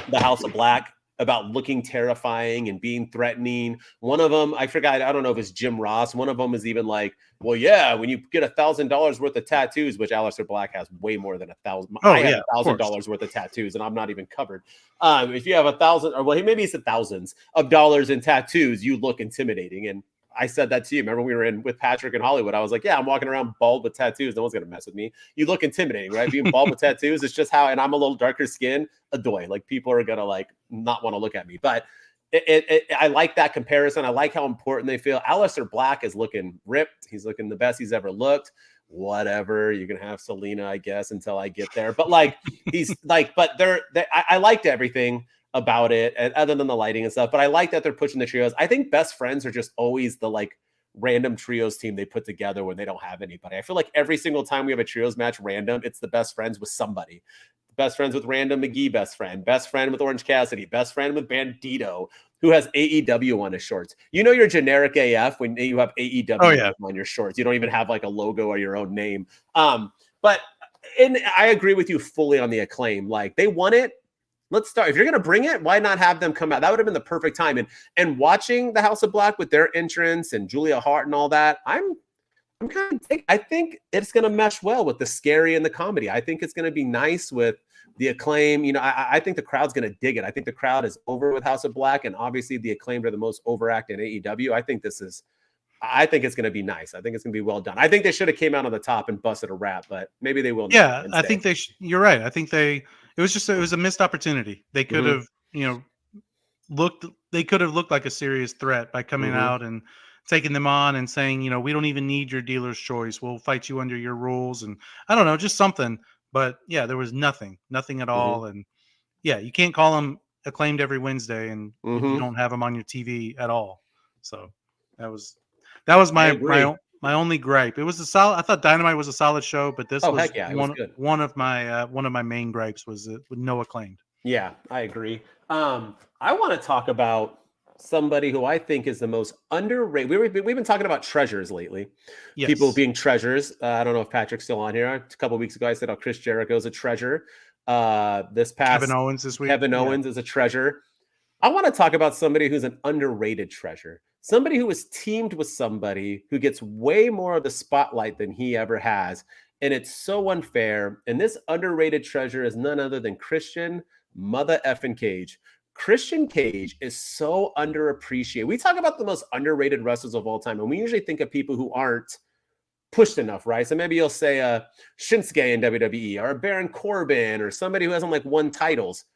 the House of Black about looking terrifying and being threatening. One of them, I forgot, I don't know if it's Jim Ross. One of them is even like, well, yeah, when you get $1,000 worth of tattoos, which Aleister Black has way more than 1,000. I have $1,000 worth of tattoos, and I'm not even covered. If you have 1,000, or well, maybe it's thousands of dollars in tattoos, you look intimidating. And I said that to you. Remember we were in with Patrick in Hollywood. I was like, yeah, I'm walking around bald with tattoos. No one's going to mess with me. You look intimidating, right? Being bald with tattoos, it's just how, and I'm a little darker skin, adoy. Like, people are going to like not want to look at me. But I like that comparison. I like how important they feel. Aleister Black is looking ripped. He's looking the best he's ever looked. Whatever. You can have Selena, I guess, until I get there. But like, he's like, but I liked everything about it, and other than the lighting and stuff, but I like that they're pushing the trios. I think best friends are just always the like random trios team they put together when they don't have anybody. I feel like every single time we have a trios match random, it's the best friends with somebody. Best friends with Random McGee, best friend with Orange Cassidy, best friend with Bandito, who has AEW on his shorts. You know you're generic AF when you have AEW on your shorts. You don't even have like a logo or your own name. But I agree with you fully on the Acclaim. Like, they won it. Let's start. If you're going to bring it, why not have them come out? That would have been the perfect time. And watching the House of Black with their entrance and Julia Hart and all that, I think it's going to mesh well with the scary and the comedy. I think it's going to be nice with the Acclaim. You know, I think the crowd's going to dig it. I think the crowd is over with House of Black, and obviously the Acclaimed are the most overact in AEW. I think it's going to be nice. I think it's going to be well done. I think they should have came out on the top and busted a rap, but maybe they will. Yeah, I think you're right. I think it was a missed opportunity. They could have, they could have looked like a serious threat by coming out and taking them on and saying, we don't even need your dealer's choice. We'll fight you under your rules. And I don't know, just something. But yeah, there was nothing at all. And yeah, you can't call them Acclaimed Every Wednesday and if you don't have them on your TV at all. So that was my only gripe. It was I thought Dynamite was a solid show, but this was one of my main gripes was with no Acclaimed. Yeah, I agree. I want to talk about somebody who I think is the most underrated. We've been talking about treasures lately. Yes. People being treasures. I don't know if Patrick's still on here. A couple of weeks ago, I said, Chris Jericho is a treasure. This past Kevin Owens this week. Kevin Owens is a treasure. I want to talk about somebody who's an underrated treasure. Somebody who is teamed with somebody who gets way more of the spotlight than he ever has. And it's so unfair. And this underrated treasure is none other than Christian Mother effing Cage. Christian Cage is so underappreciated. We talk about the most underrated wrestlers of all time, and we usually think of people who aren't pushed enough, right? So maybe you'll say a Shinsuke in WWE or a Baron Corbin or somebody who hasn't like won titles.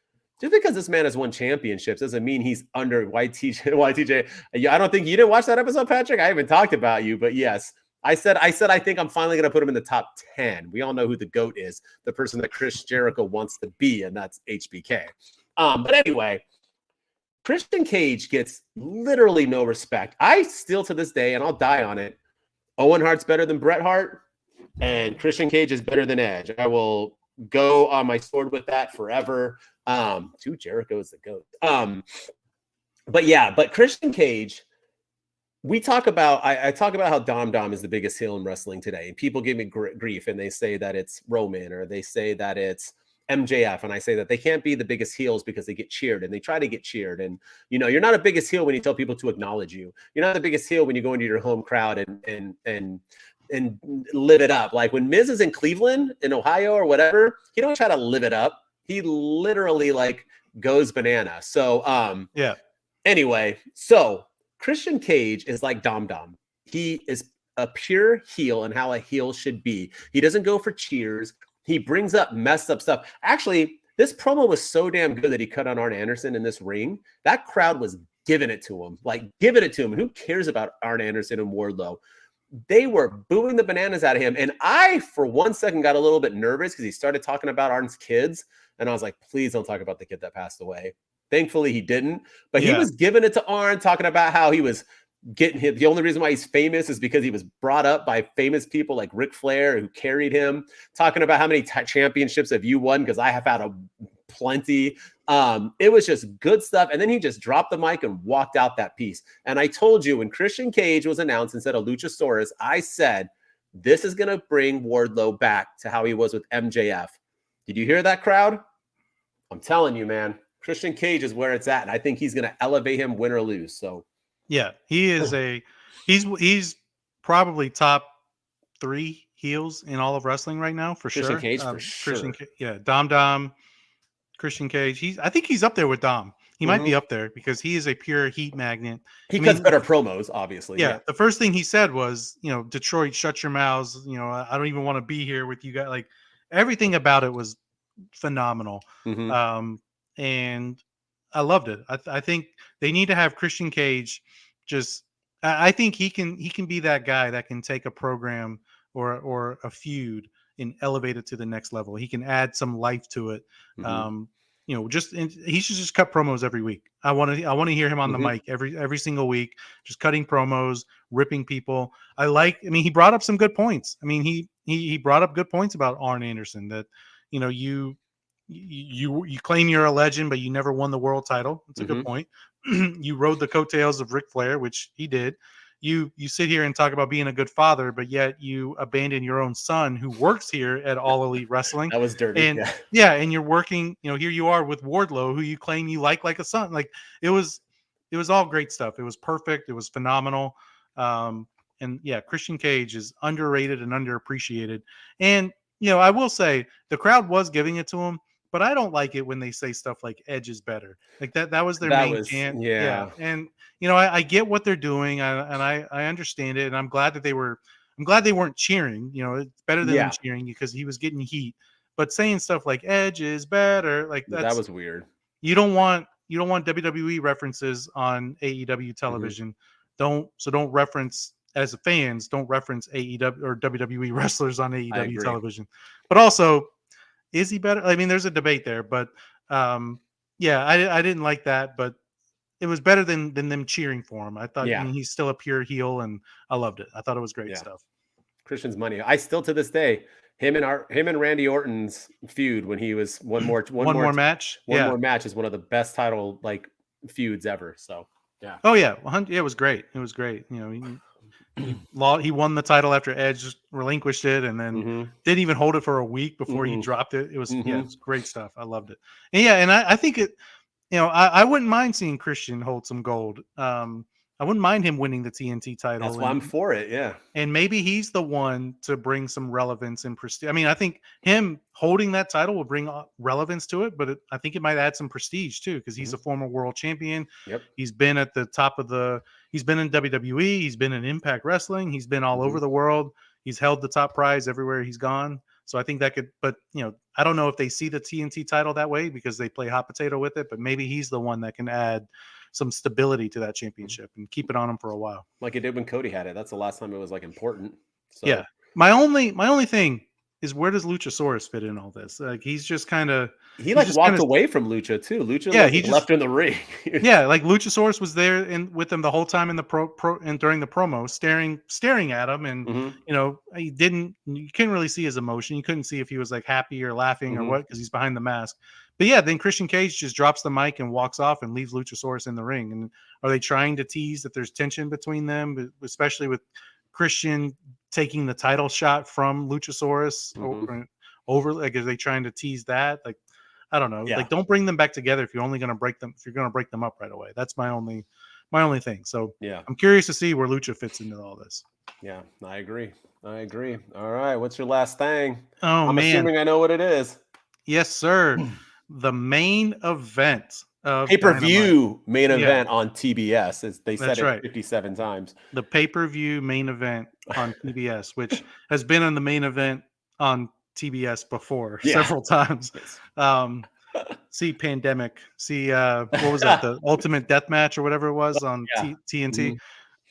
Just because this man has won championships doesn't mean he's under YTJ. YTJ. I don't think you didn't watch that episode, Patrick. I haven't talked about you, but yes, I said I think I'm finally going to put him in the top 10. We all know who the GOAT is, the person that Chris Jericho wants to be, and that's HBK. But anyway, Christian Cage gets literally no respect. I still to this day, and I'll die on it, Owen Hart's better than Bret Hart, and Christian Cage is better than Edge. I will go on my sword with that forever. Dude, Jericho is the GOAT. But Christian Cage, we talk about, I talk about how Dom is the biggest heel in wrestling today, and people give me grief, and they say that it's Roman, or they say that it's MJF, and I say that they can't be the biggest heels because they get cheered, and they try to get cheered. And you're not a biggest heel when you tell people to acknowledge you. You're not the biggest heel when you go into your home crowd and live it up. Like when Miz is in Cleveland, in Ohio, or whatever, he don't try to live it up. He literally like goes banana. So yeah. Anyway, so Christian Cage is like Dom. He is a pure heel and how a heel should be. He doesn't go for cheers. He brings up messed up stuff. Actually, this promo was so damn good that he cut on Arn Anderson in this ring. That crowd was giving it to him. And who cares about Arn Anderson and Wardlow? They were booing the bananas out of him. And I, for 1 second, got a little bit nervous because he started talking about Arn's kids. And I was like, please don't talk about the kid that passed away. Thankfully, he didn't. But he was giving it to Arn, talking about how he was getting him. The only reason why he's famous is because he was brought up by famous people like Ric Flair, who carried him, talking about how many championships have you won, because I have had plenty. It was just good stuff. And then he just dropped the mic and walked out that piece. And I told you, when Christian Cage was announced instead of Luchasaurus, I said, this is going to bring Wardlow back to how he was with MJF. Did you hear that, crowd? I'm telling you, man, Christian Cage is where it's at. And I think he's going to elevate him, win or lose. So yeah, he is he's probably top 3 heels in all of wrestling right now, for Christian sure. Cage, for sure. Dom, Christian Cage. I think he's up there with Dom. He might be up there because he is a pure heat magnet. He cuts better promos, obviously. Yeah, the first thing he said was, Detroit, shut your mouths. I don't even want to be here with you guys. Like, everything about it was phenomenal. And I loved it. I think they need to have Christian Cage. I think he can be that guy that can take a program or a feud and elevate it to the next level. He can add some life to it. He should just cut promos every week. I want to hear him on the mic every single week, just cutting promos, ripping people. He brought up some good points. He brought up good points about Arn Anderson, that you claim you're a legend, but you never won the world title. That's a good point. You rode the coattails of Ric Flair, which he did. You sit here and talk about being a good father, but yet you abandon your own son who works here at All Elite Wrestling. That was dirty. And and you're working, here you are with Wardlow, who you claim you like a son. Like, it was all great stuff. It was perfect. It was phenomenal. Christian Cage is underrated and underappreciated. And, I will say the crowd was giving it to him, but I don't like it when they say stuff like Edge is better. Like that was their main chant. Yeah. And I get what they're doing, and I understand it, and I'm glad they weren't cheering. It's better than them cheering because he was getting heat. But saying stuff like Edge is better, like that was weird. You don't want WWE references on AEW television. Don't reference, as fans, don't reference AEW or WWE wrestlers on AEW television. But also, is he better? There's a debate there, but I didn't like that, but it was better than them cheering for him. I thought he's still a pure heel, and I loved it. I thought it was great stuff. Christian's money. I still, to this day, him and Randy Orton's feud when he was one more match is one of the best title feuds ever. So yeah. Oh yeah, it was great. It was great. He won the title after Edge relinquished it, and then didn't even hold it for a week before he dropped it. It was it was great stuff. I loved it. And I think I wouldn't mind seeing Christian hold some gold. I wouldn't mind him winning the TNT title. That's why I'm for it. Yeah. And maybe he's the one to bring some relevance and prestige. I mean, I think him holding that title will bring relevance to it, but I think it might add some prestige too, because he's a former world champion. Yep. He's been at the top of he's been in WWE, he's been in Impact Wrestling, he's been all over the world. He's held the top prize everywhere he's gone. So I think that could, but I don't know if they see the TNT title that way because they play hot potato with it, but maybe he's the one that can add some stability to that championship and keep it on him for a while. Like it did when Cody had it. That's the last time it was like important. So. Yeah. My only thing is, where does Luchasaurus fit in all this? Like he's just kind of walked away from Lucha too. Lucha he just left in the ring. Yeah, like Luchasaurus was there with him the whole time in the pro and during the promo, staring at him, and you couldn't really see his emotion. You couldn't see if he was like happy or laughing or what, because he's behind the mask. But yeah, then Christian Cage just drops the mic and walks off and leaves Luchasaurus in the ring. And are they trying to tease that there's tension between them, especially with Christian taking the title shot from Luchasaurus over? Like, are they trying to tease that? Like, I don't know. Yeah. Like, don't bring them back together if you're only going to break them. If you're going to break them up right away, that's my only thing. So yeah, I'm curious to see where Lucha fits into all this. Yeah, I agree. All right, what's your last thing? Oh, I'm assuming I know what it is. Yes, sir. The main event of pay-per-view main event on TBS. They said That's it right. 57 times. The pay-per-view main event on TBS, which has been on the main event on TBS before several times. See Pandemic. See what was that? The Ultimate Death Match or whatever it was on TNT.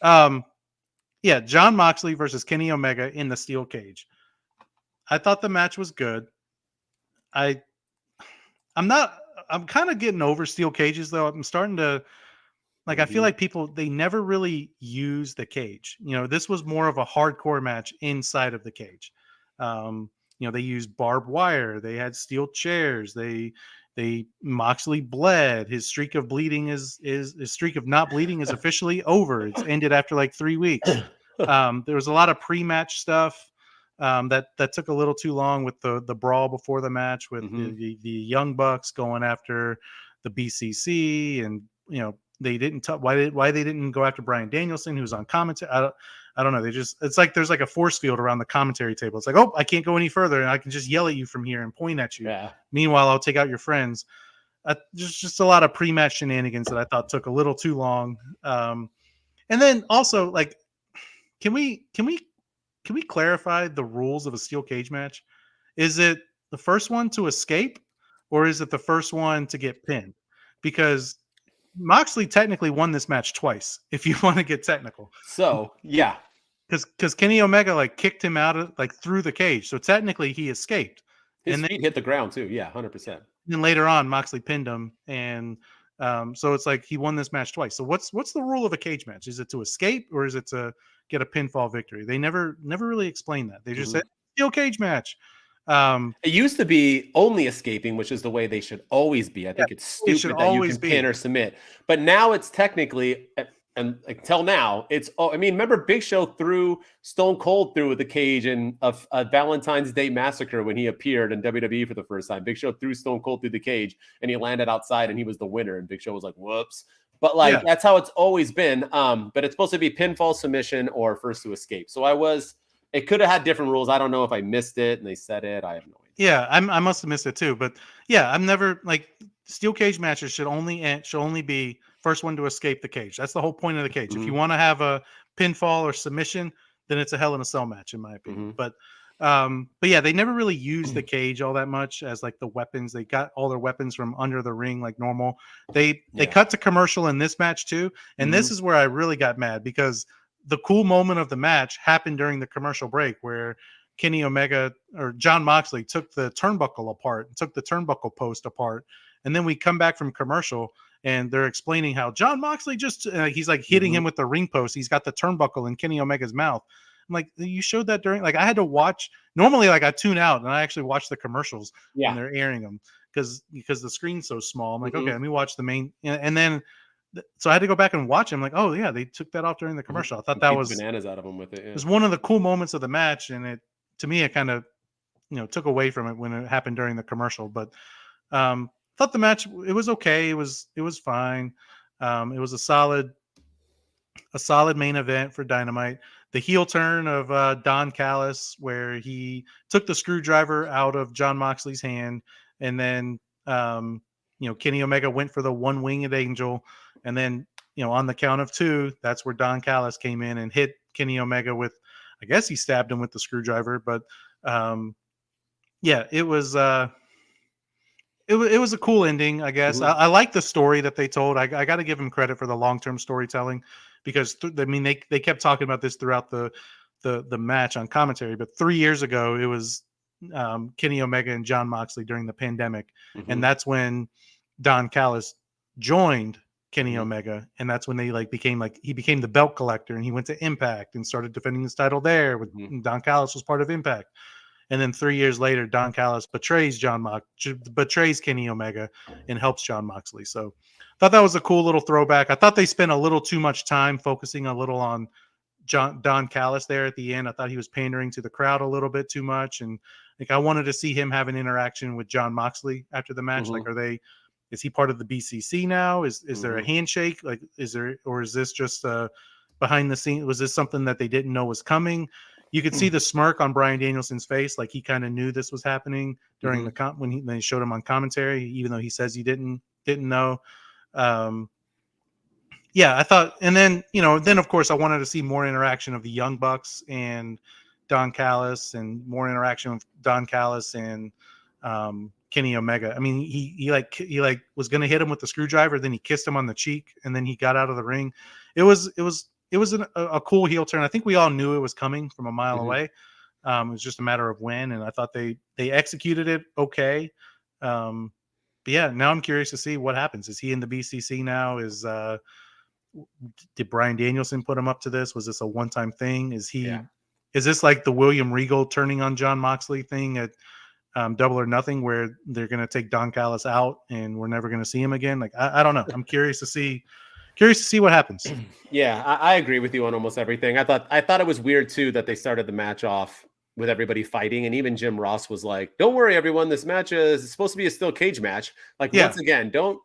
Jon Moxley versus Kenny Omega in the steel cage. I thought the match was good. I'm kind of getting over steel cages though. I'm starting to I feel like they never really use the cage. This was more of a hardcore match inside of the cage. They used barbed wire. They had steel chairs. Moxley bled. His streak of bleeding his streak of not bleeding is officially over. It's ended after like 3 weeks. There was a lot of pre-match stuff that took a little too long with the brawl before the match with the Young Bucks going after the BCC, and they didn't why they didn't go after Bryan Danielson, who's on commentary. I don't know. It's like there's like a force field around the commentary table. It's like, oh, I can't go any further, and I can just yell at you from here and point at you. Yeah. Meanwhile, I'll take out your friends. Just a lot of pre-match shenanigans that I thought took a little too long. And then also, like, can we clarify the rules of a steel cage match? Is it the first one to escape, or is it the first one to get pinned? Because Moxley technically won this match twice, if you want to get technical. So, yeah. Because Kenny Omega kicked him out of through the cage. So technically he escaped. His feet hit the ground too. Yeah, 100%. And later on, Moxley pinned him. And so it's like he won this match twice. So what's the rule of a cage match? Is it to escape, or is it to get a pinfall victory? They never really explained that. They just said steel cage match. It used to be only escaping, which is the way they should always be. I think it's stupid that you can pin or submit. But now it's technically, and until now, remember Big Show threw Stone Cold through the cage in a Valentine's Day Massacre when he appeared in WWE for the first time. Big Show threw Stone Cold through the cage and he landed outside and he was the winner. And Big Show was like, whoops. But that's how it's always been. But it's supposed to be pinfall, submission, or first to escape. So it could have had different rules. I don't know if I missed it and they said it. I have no idea. Yeah, I must have missed it too. But yeah, I'm never steel cage matches should only be first one to escape the cage. That's the whole point of the cage. If you want to have a pinfall or submission, then it's a Hell in a Cell match, in my opinion. But yeah, they never really used the cage all that much as the weapons. They got all their weapons from under the ring like normal. They cut to commercial in this match too, and this is where I really got mad, because the cool moment of the match happened during the commercial break, where Kenny Omega or Jon Moxley took the turnbuckle apart, took the turnbuckle post apart, and then we come back from commercial and they're explaining how Jon Moxley just he's hitting him with the ring post. He's got the turnbuckle in Kenny Omega's mouth. I'm like, you showed that during, I had to watch. Normally, I tune out and I actually watch the commercials when they're airing them because the screen's so small. I'm like, okay, let me watch the main, and then. So I had to go back and watch him. Like, oh yeah, they took that off during the commercial. I thought that was bananas out of him with it. Yeah. It was one of the cool moments of the match, and to me, it kind of, took away from it when it happened during the commercial. But thought the match, it was okay. It was fine. It was a solid main event for Dynamite. The heel turn of Don Callis, where he took the screwdriver out of John Moxley's hand, and then Kenny Omega went for the one-winged angel, and then on the count of 2, that's where Don Callis came in and hit Kenny Omega with, I guess he stabbed him with the screwdriver, but yeah, it was it was a cool ending, I guess. Mhm. I like the story that they told. I got to give them credit for the long-term storytelling, because they kept talking about this throughout the match on commentary. But 3 years ago, it was Kenny Omega and John Moxley during the pandemic, and that's when Don Callis joined Kenny Omega, and that's when they he became the belt collector, and he went to Impact and started defending his title there. With Don Callis was part of Impact. And then 3 years later, Don Callis betrays Kenny Omega and helps John Moxley. So I thought that was a cool little throwback. I thought they spent a little too much time focusing a little on Don Callis there at the end. I thought he was pandering to the crowd a little bit too much. And I wanted to see him have an interaction with John Moxley after the match. Is he part of the BCC now? Is there a handshake? Is this just behind the scenes? Was this something that they didn't know was coming? You could see the smirk on Bryan Danielson's face, like he kind of knew this was happening during when they showed him on commentary, even though he says he didn't know. Yeah, I thought, and then of course I wanted to see more interaction of the Young Bucks and Don Callis, and more interaction with Don Callis and Kenny Omega. I mean, he was going to hit him with the screwdriver, then he kissed him on the cheek, and then he got out of the ring. It was a cool heel turn. I think we all knew it was coming from a mile away. It was just a matter of when, and I thought they executed it okay. But yeah, now I'm curious to see what happens. Is he in the BCC now? Did Bryan Danielson put him up to this? Was this a one-time thing? Is this like the William Regal turning on John Moxley thing at Double or Nothing, where they're going to take Don Callis out and we're never going to see him again? Like, I don't know. I'm curious to see what happens. Yeah, I agree with you on almost everything. I thought it was weird too that they started the match off with everybody fighting, and even Jim Ross was like, "Don't worry, everyone. This match is supposed to be a steel cage match." Once again, don't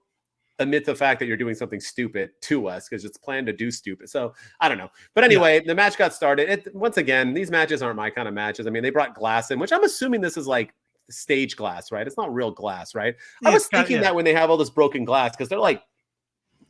admit the fact that you're doing something stupid to us, because it's planned to do stupid. So I don't know. But anyway, the match got started. Once again, these matches aren't my kind of matches. I mean, they brought glass in, which I'm assuming this is like stage glass, right? It's not real glass, right? I was thinking that when they have all this broken glass, because they're like,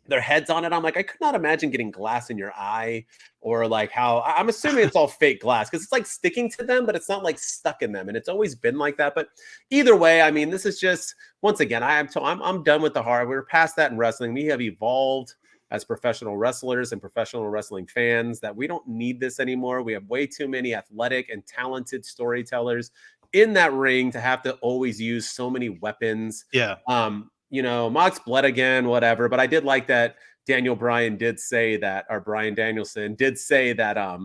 their heads on it. I'm like, I could not imagine getting glass in your eye, or like how I'm assuming it's all fake glass, because it's like sticking to them, but it's not like stuck in them. And it's always been like that. But either way, I mean, this is just, once again, I'm done with the hard. We're past that in wrestling. We have evolved as professional wrestlers and professional wrestling fans that we don't need this anymore. We have way too many athletic and talented storytellers in that ring to have to always use so many weapons. Yeah. Mox bled again, whatever. But I did like that Brian Danielson did say that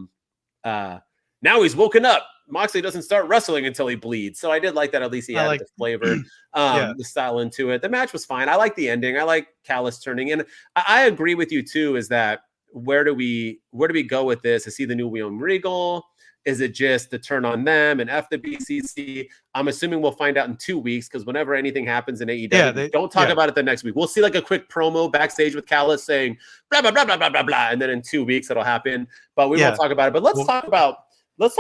now he's woken up. Moxley doesn't start wrestling until he bleeds. So I did like that. At least he added the flavor, the style into it. The match was fine. I like the ending. I like Callis turning in. I agree with you too, is that where do we go with this? Is he the new William Regal? Is it just to turn on them and F the BCC? I'm assuming we'll find out in 2 weeks, because whenever anything happens in AEW, don't talk about it the next week. We'll see like a quick promo backstage with Callis saying blah, blah, blah, blah, blah, blah, blah. And then in 2 weeks it'll happen. But we won't talk about it. But let's talk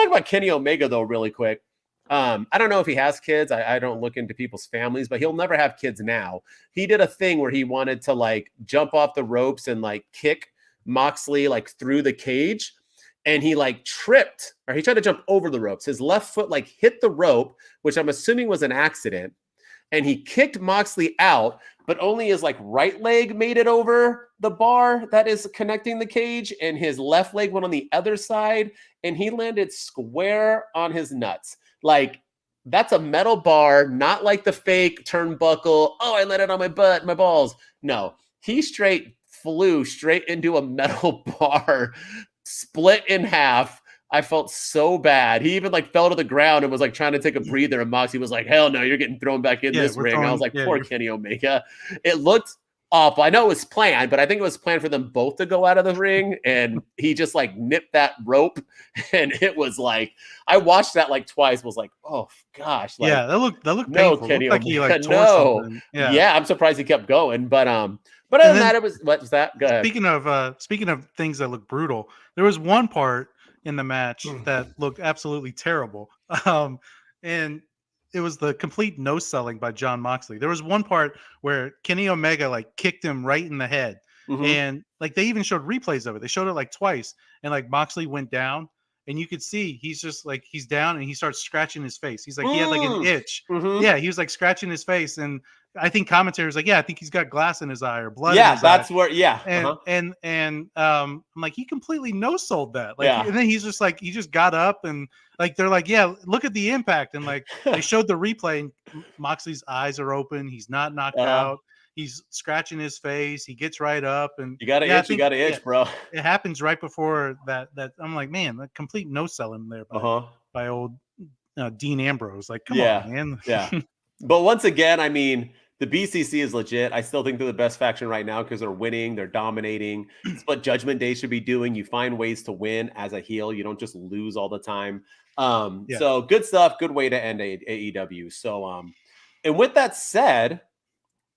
about Kenny Omega though, really quick. I don't know if he has kids. I don't look into people's families, but he'll never have kids now. He did a thing where he wanted to like jump off the ropes and like kick Moxley like through the cage. And he like tripped, or he tried to jump over the ropes. His left foot like hit the rope, which I'm assuming was an accident. And he kicked Moxley out, but only his like right leg made it over the bar that is connecting the cage. And his left leg went on the other side, and he landed square on his nuts. Like, that's a metal bar, not like the fake turnbuckle. Oh, I landed on my butt, my balls. No, he flew straight into a metal bar, split in half. I felt so bad. He even like fell to the ground and was like trying to take a breather, and Moxie was like, hell no, you're getting thrown back in this ring. I was like, poor Kenny Omega. It looked awful. I know it was planned, but I think it was planned for them both to go out of the ring, and he just like nipped that rope, and it was like I watched that like twice. Was like, oh gosh, like Yeah, that looked no, painful. It Kenny looked like he Omega, like tore no, something. yeah, I'm surprised he kept going, but other And than then that, it was what was that? Go ahead. speaking of things that look brutal, there was one part in the match that looked absolutely terrible. And it was the complete no selling by John Moxley. There was one part where Kenny Omega like kicked him right in the head. Mhm. And like they even showed replays of it. They showed it like twice. And like Moxley went down and you could see he's just like he's down and he starts scratching his face. He's like he had like an itch. Mhm. Yeah, he was like scratching his face. And I think commentary was like, yeah, I think he's got glass in his eye or blood in Yeah, his eye. that's where. Yeah, And I'm like, he completely no sold that. Like, Yeah. and then he's just like, he just got up and like they're like, yeah, look at the impact. And like they showed the replay, and Moxley's eyes are open. He's not knocked out. He's scratching his face. He gets right up, and You got to yeah, itch. You got to itch, bro. it happens right before that. That I'm like, man, that complete no selling there by old Dean Ambrose. Like, come on, man. Yeah. But once again, I mean, the BCC is legit. I still think they're the best faction right now because they're winning, they're dominating. It's what Judgment Day should be doing. You find ways to win as a heel. You don't just lose all the time. So good stuff. Good way to end AEW. So, and with that said,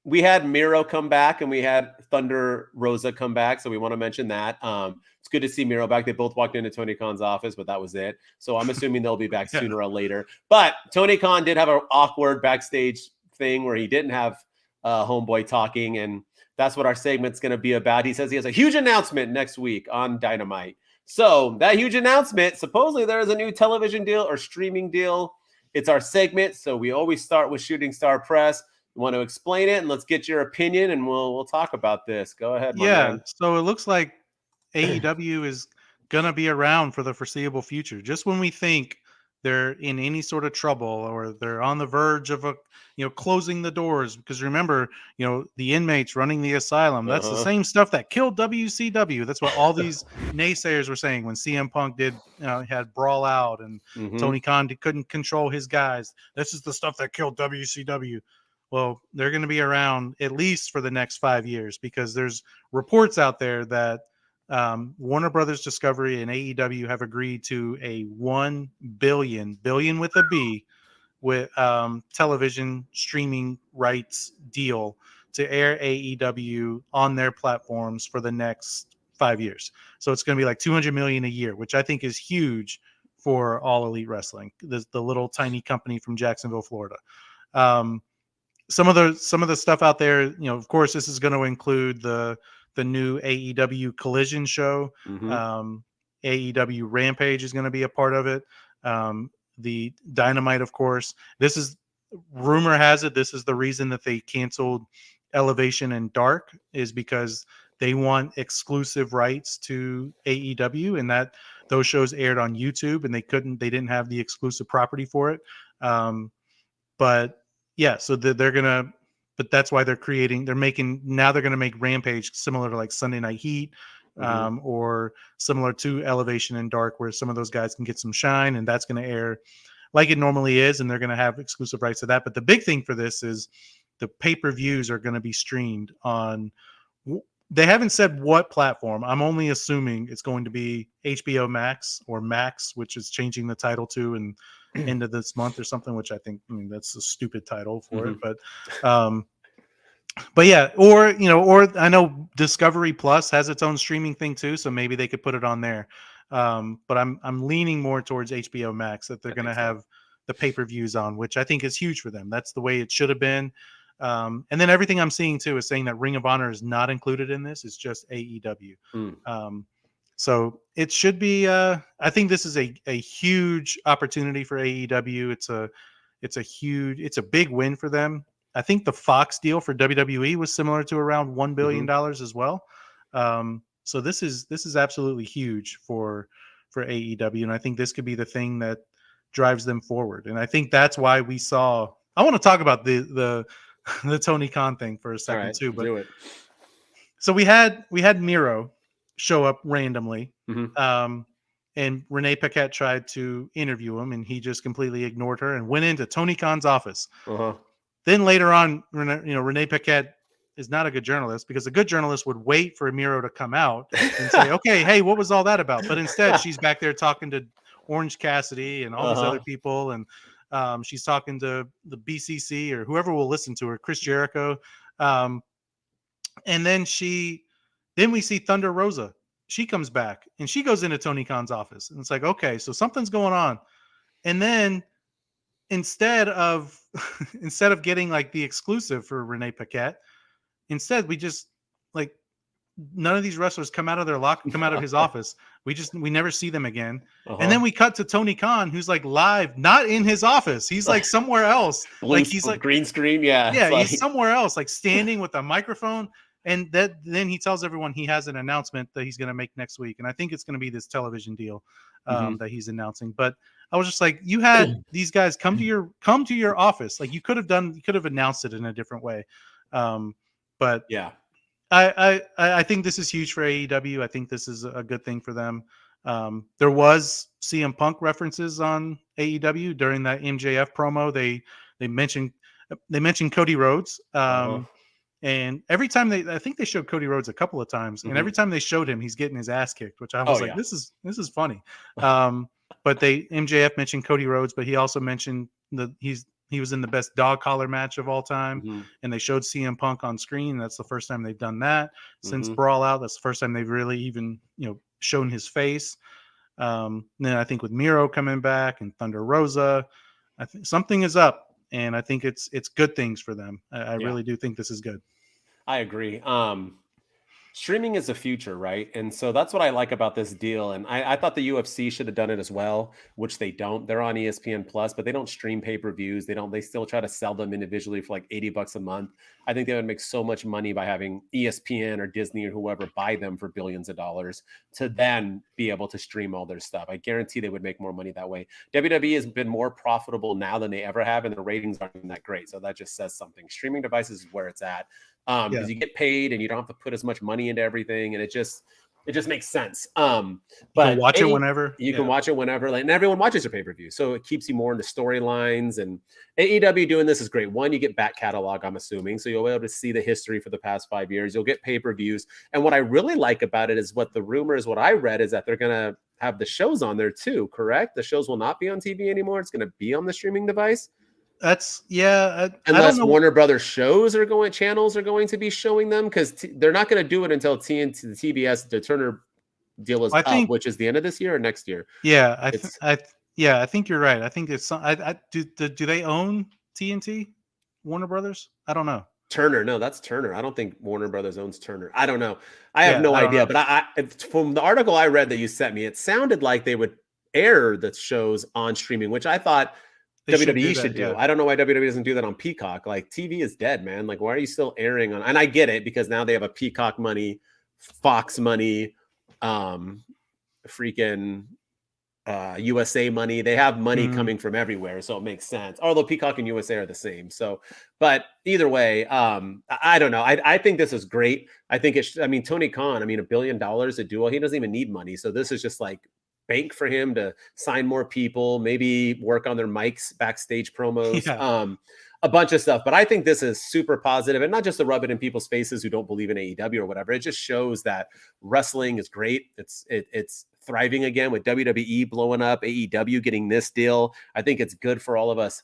we had Miro come back and we had Thunder Rosa come back. So we want to mention that. It's good to see Miro back. They both walked into Tony Khan's office, but that was it. So I'm assuming they'll be back sooner or later. But Tony Khan did have an awkward backstage thing where he didn't have Homeboy talking. And that's what our segment's going to be about. He says he has a huge announcement next week on Dynamite. So that huge announcement, supposedly there is a new television deal or streaming deal. It's our segment. So we always start with Shooting Star Press. You want to explain it, and let's get your opinion, and we'll talk about this. Go ahead, my man. So it looks like AEW is gonna be around for the foreseeable future. Just when we think they're in any sort of trouble or they're on the verge of closing the doors, because remember, the inmates running the asylum, that's the same stuff that killed WCW. That's what all these naysayers were saying when CM Punk had Brawl Out and Tony Khan couldn't control his guys. This is the stuff that killed WCW. Well, they're going to be around at least for the next 5 years because there's reports out there that Warner Brothers Discovery and AEW have agreed to a $1 billion with a B with television streaming rights deal to air AEW on their platforms for the next 5 years. So it's going to be like $200 million a year, which I think is huge for All Elite Wrestling, the little tiny company from Jacksonville, Florida. Some of the stuff out there, of course, this is going to include the new AEW Collision show. AEW Rampage is going to be a part of it. The Dynamite, of course. Rumor has it, this is the reason that they canceled Elevation and Dark, is because they want exclusive rights to AEW, and that those shows aired on YouTube, and they didn't have the exclusive property for it. But yeah, so but that's why they're going to make Rampage similar to like Sunday Night Heat, or similar to Elevation and Dark, where some of those guys can get some shine, and that's going to air like it normally is, and they're going to have exclusive rights to that. But the big thing for this is the pay-per-views are going to be streamed on. They haven't said what platform. I'm only assuming it's going to be HBO Max or Max, which is changing the title to and end of this month or something, which I that's a stupid title for it. But yeah, or I know Discovery Plus has its own streaming thing too, so maybe they could put it on there. But I'm leaning more towards HBO Max, that they're going to have the pay-per-views on, which I think is huge for them. That's the way it should have been. And then everything I'm seeing too is saying that Ring of Honor is not included in this. It's just AEW. So it should be. I think this is a huge opportunity for AEW. It's a big win for them. I think the Fox deal for WWE was similar to around $1 billion as well. So this is absolutely huge for AEW, and I think this could be the thing that drives them forward. And I think that's why we saw. I want to talk about the Tony Khan thing for a second too. But do it. So we had Miro show up randomly, and Renee Paquette tried to interview him, and he just completely ignored her and went into Tony Khan's office. Then later on, Renee Paquette is not a good journalist, because a good journalist would wait for Miro to come out and say, okay, hey, what was all that about? But instead, she's back there talking to Orange Cassidy and all these other people. And she's talking to the BCC or whoever will listen to her, Chris Jericho. And then we see Thunder Rosa. She comes back and she goes into Tony Khan's office. And it's like, okay, so something's going on. And then instead of getting like the exclusive for Renee Paquette, instead we just like none of these wrestlers come out of his office. We never see them again. And then we cut to Tony Khan, who's like live, not in his office. He's like somewhere else. Like he's like green screen. Yeah. He's somewhere else, like standing with a microphone. And then he tells everyone he has an announcement that he's going to make next week. And I think it's going to be this television deal that he's announcing. But I was just like, you had these guys come to your office. Like you could have announced it in a different way. But yeah, I think this is huge for AEW. I think this is a good thing for them. There was CM Punk references on AEW during that MJF promo. They mentioned Cody Rhodes. And every time I think they showed Cody Rhodes a couple of times, and every time they showed him, he's getting his ass kicked, which I was like, this is funny. But MJF mentioned Cody Rhodes, but he also mentioned he was in the best dog collar match of all time, and they showed CM Punk on screen. That's the first time they've done that since Brawl Out. That's the first time they've really even shown his face. Then I think with Miro coming back and Thunder Rosa, I think something is up. And I think it's good things for them. I really do think this is good. I agree. Streaming is the future, right? And so that's what I like about this deal. And I thought the UFC should have done it as well, which they don't. They're on ESPN Plus, but they don't stream pay-per-views. They still try to sell them individually for like $80 a month. I think they would make so much money by having ESPN or Disney or whoever buy them for billions of dollars to then be able to stream all their stuff. I guarantee they would make more money that way. WWE has been more profitable now than they ever have, and the ratings aren't even that great. So that just says something. Streaming devices is where it's at. Because you get paid and you don't have to put as much money into everything, and it just makes sense. But you can watch it whenever. You can watch it whenever, and everyone watches your pay-per-view, so it keeps you more into storylines. And AEW doing this is great. One, you get back catalog, I'm assuming, so you'll be able to see the history for the past 5 years. You'll get pay-per-views, and what I really like about it is what I read is that they're gonna have the shows on there too. Correct? The shows will not be on TV anymore. It's gonna be on the streaming device. That's unless Warner Brothers channels are going to be showing them, because they're not going to do it until the TBS Turner deal is up, which is the end of this year or next year. Yeah, I think you're right. I think it's do they own TNT, Warner Brothers? I don't know. Turner, no, that's Turner. I don't think Warner Brothers owns Turner. I don't know. I have no idea. But I from the article I read that you sent me, it sounded like they would air the shows on streaming, which I thought WWE should do. I don't know why WWE doesn't do that on Peacock. Like, TV is dead, man. Like, why are you still airing on? And I get it, because now they have a Peacock money, Fox money, freaking USA money. They have money coming from everywhere, so it makes sense. Although Peacock and USA are the same. So, but either way, I don't know. I think this is great. I think Tony Khan, $1 billion a duel. He doesn't even need money. So this is just like bank for him to sign more people, maybe work on their mics, backstage promos, a bunch of stuff. But I think this is super positive, and not just to rub it in people's faces who don't believe in AEW or whatever. It just shows that wrestling is great. It's thriving again with WWE blowing up, AEW getting this deal. I think it's good for all of us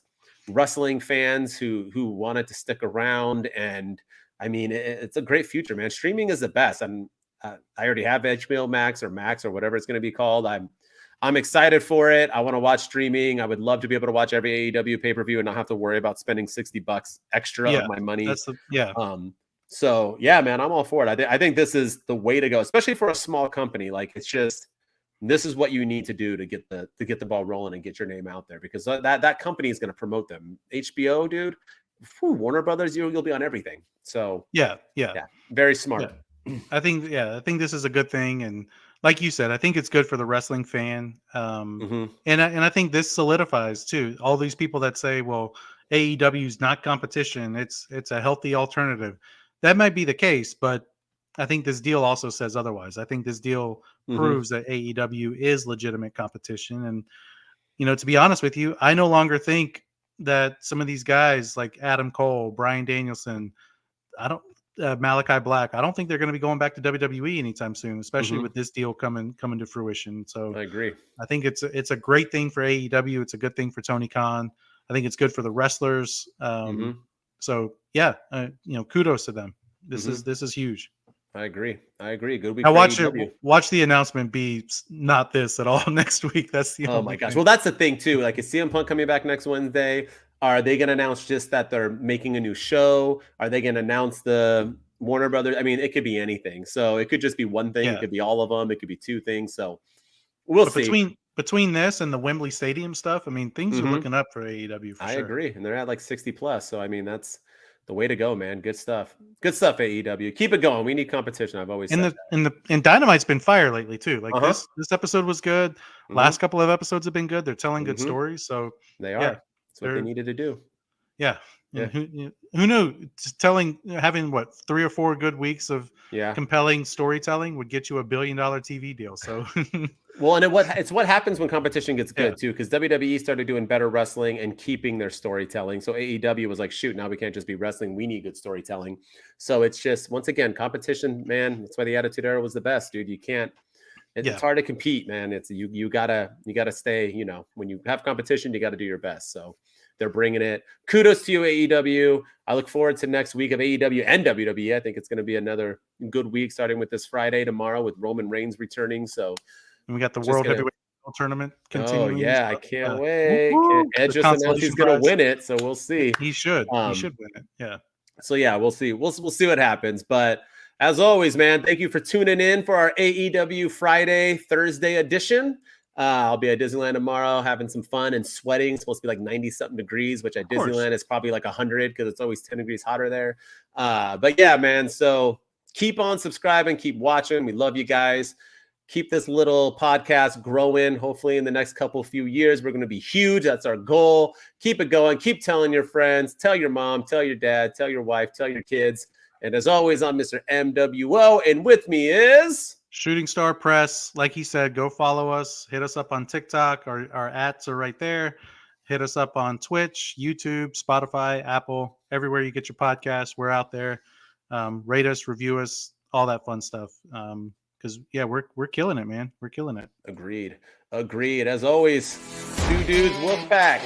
wrestling fans who wanted to stick around. And it's a great future, man. Streaming is the best. I already have HBO Max or whatever it's going to be called. I'm excited for it. I want to watch streaming. I would love to be able to watch every AEW pay-per-view and not have to worry about spending $60 extra of my money. So yeah, man, I'm all for it. I think this is the way to go, especially for a small company. Like, this is what you need to do to get the ball rolling and get your name out there, because that company is going to promote them. HBO, dude, Warner Brothers, you'll be on everything. So yeah, very smart. Yeah. I think this is a good thing, and like you said, I think it's good for the wrestling fan. And I think this solidifies too all these people that say, well, AEW is not competition, it's a healthy alternative. That might be the case, but I think this deal also says otherwise. I think this deal proves that AEW is legitimate competition. And to be honest with you, I no longer think that some of these guys like Adam Cole, Bryan Danielson, Malachi Black. I don't think they're going to be going back to WWE anytime soon, especially Mhm. with this deal coming to fruition. So I agree. I think it's a great thing for AEW. It's a good thing for Tony Khan. I think it's good for the wrestlers. Mhm. So yeah, kudos to them. This Mhm. is huge. I agree. Good week Now for AEW. watch the announcement be not this at all next week. That's the Oh only my gosh. thing. Well, that's the thing too. Like, is CM Punk coming back next Wednesday? Are they going to announce just that they're making a new show? Are they going to announce the Warner Brothers? I mean, it could be anything. So it could just be one thing. It Yeah. could be all of them. It could be two things. So we'll But see. between this and the Wembley Stadium stuff, I mean, things are Mhm. looking up for AEW for I sure. agree. And they're at like 60 plus. So, I mean, that's the way to go, man. Good stuff. Good stuff, AEW. Keep it going. We need competition. I've always said that. And Dynamite's been fire lately too. Like Uh-huh. this episode was good. Mhm. Last couple of episodes have been good. They're telling good Mhm. stories. So They yeah, are. That's what they needed to do. yeah. Yeah. And who knew? Having what 3 or 4 good weeks of Yeah. compelling storytelling would get you $1 billion TV deal. So Well, and it's what happens when competition gets good Yeah. too, because WWE started doing better wrestling and keeping their storytelling. So AEW was like, shoot, now we can't just be wrestling. We need good storytelling. So it's just, once again, competition, man. That's why the Attitude Era was the best, dude. You can't. It's Yeah. hard to compete, man. It's you gotta stay. When you have competition, you got to do your best. So they're bringing it. Kudos to you, AEW. I look forward to next week of AEW and WWE. I think it's going to be another good week, starting with this Friday tomorrow with Roman Reigns returning. So. And we got the Just World gonna- Heavyweight Tournament Oh continuing. yeah, so, I can't yeah. wait. Woo-hoo! Ed The just announced consolation he's going to prize. win it, so we'll see. He should. Um, He should win it. Yeah. So yeah, we'll see. We'll see what happens. But as always, man, thank you for tuning in for our AEW Friday, Thursday edition. I'll be at Disneyland tomorrow having some fun and sweating. It's supposed to be like 90-something degrees, which at course. Disneyland is probably like 100 because it's always 10 degrees hotter there. But yeah, man, so keep on subscribing, keep watching. We love you guys. Keep this little podcast growing. Hopefully in the next few years, we're going to be huge. That's our goal. Keep it going. Keep telling your friends, tell your mom, tell your dad, tell your wife, tell your kids. And as always, I'm Mr. MWO. And with me is Shooting Star Press. Like he said, go follow us. Hit us up on TikTok. Our ats are right there. Hit us up on Twitch, YouTube, Spotify, Apple, everywhere you get your podcasts. We're out there. Rate us, review us, all that fun stuff. Because yeah, we're killing it, man. We're killing it. Agreed. As always, two dudes, wolf pack.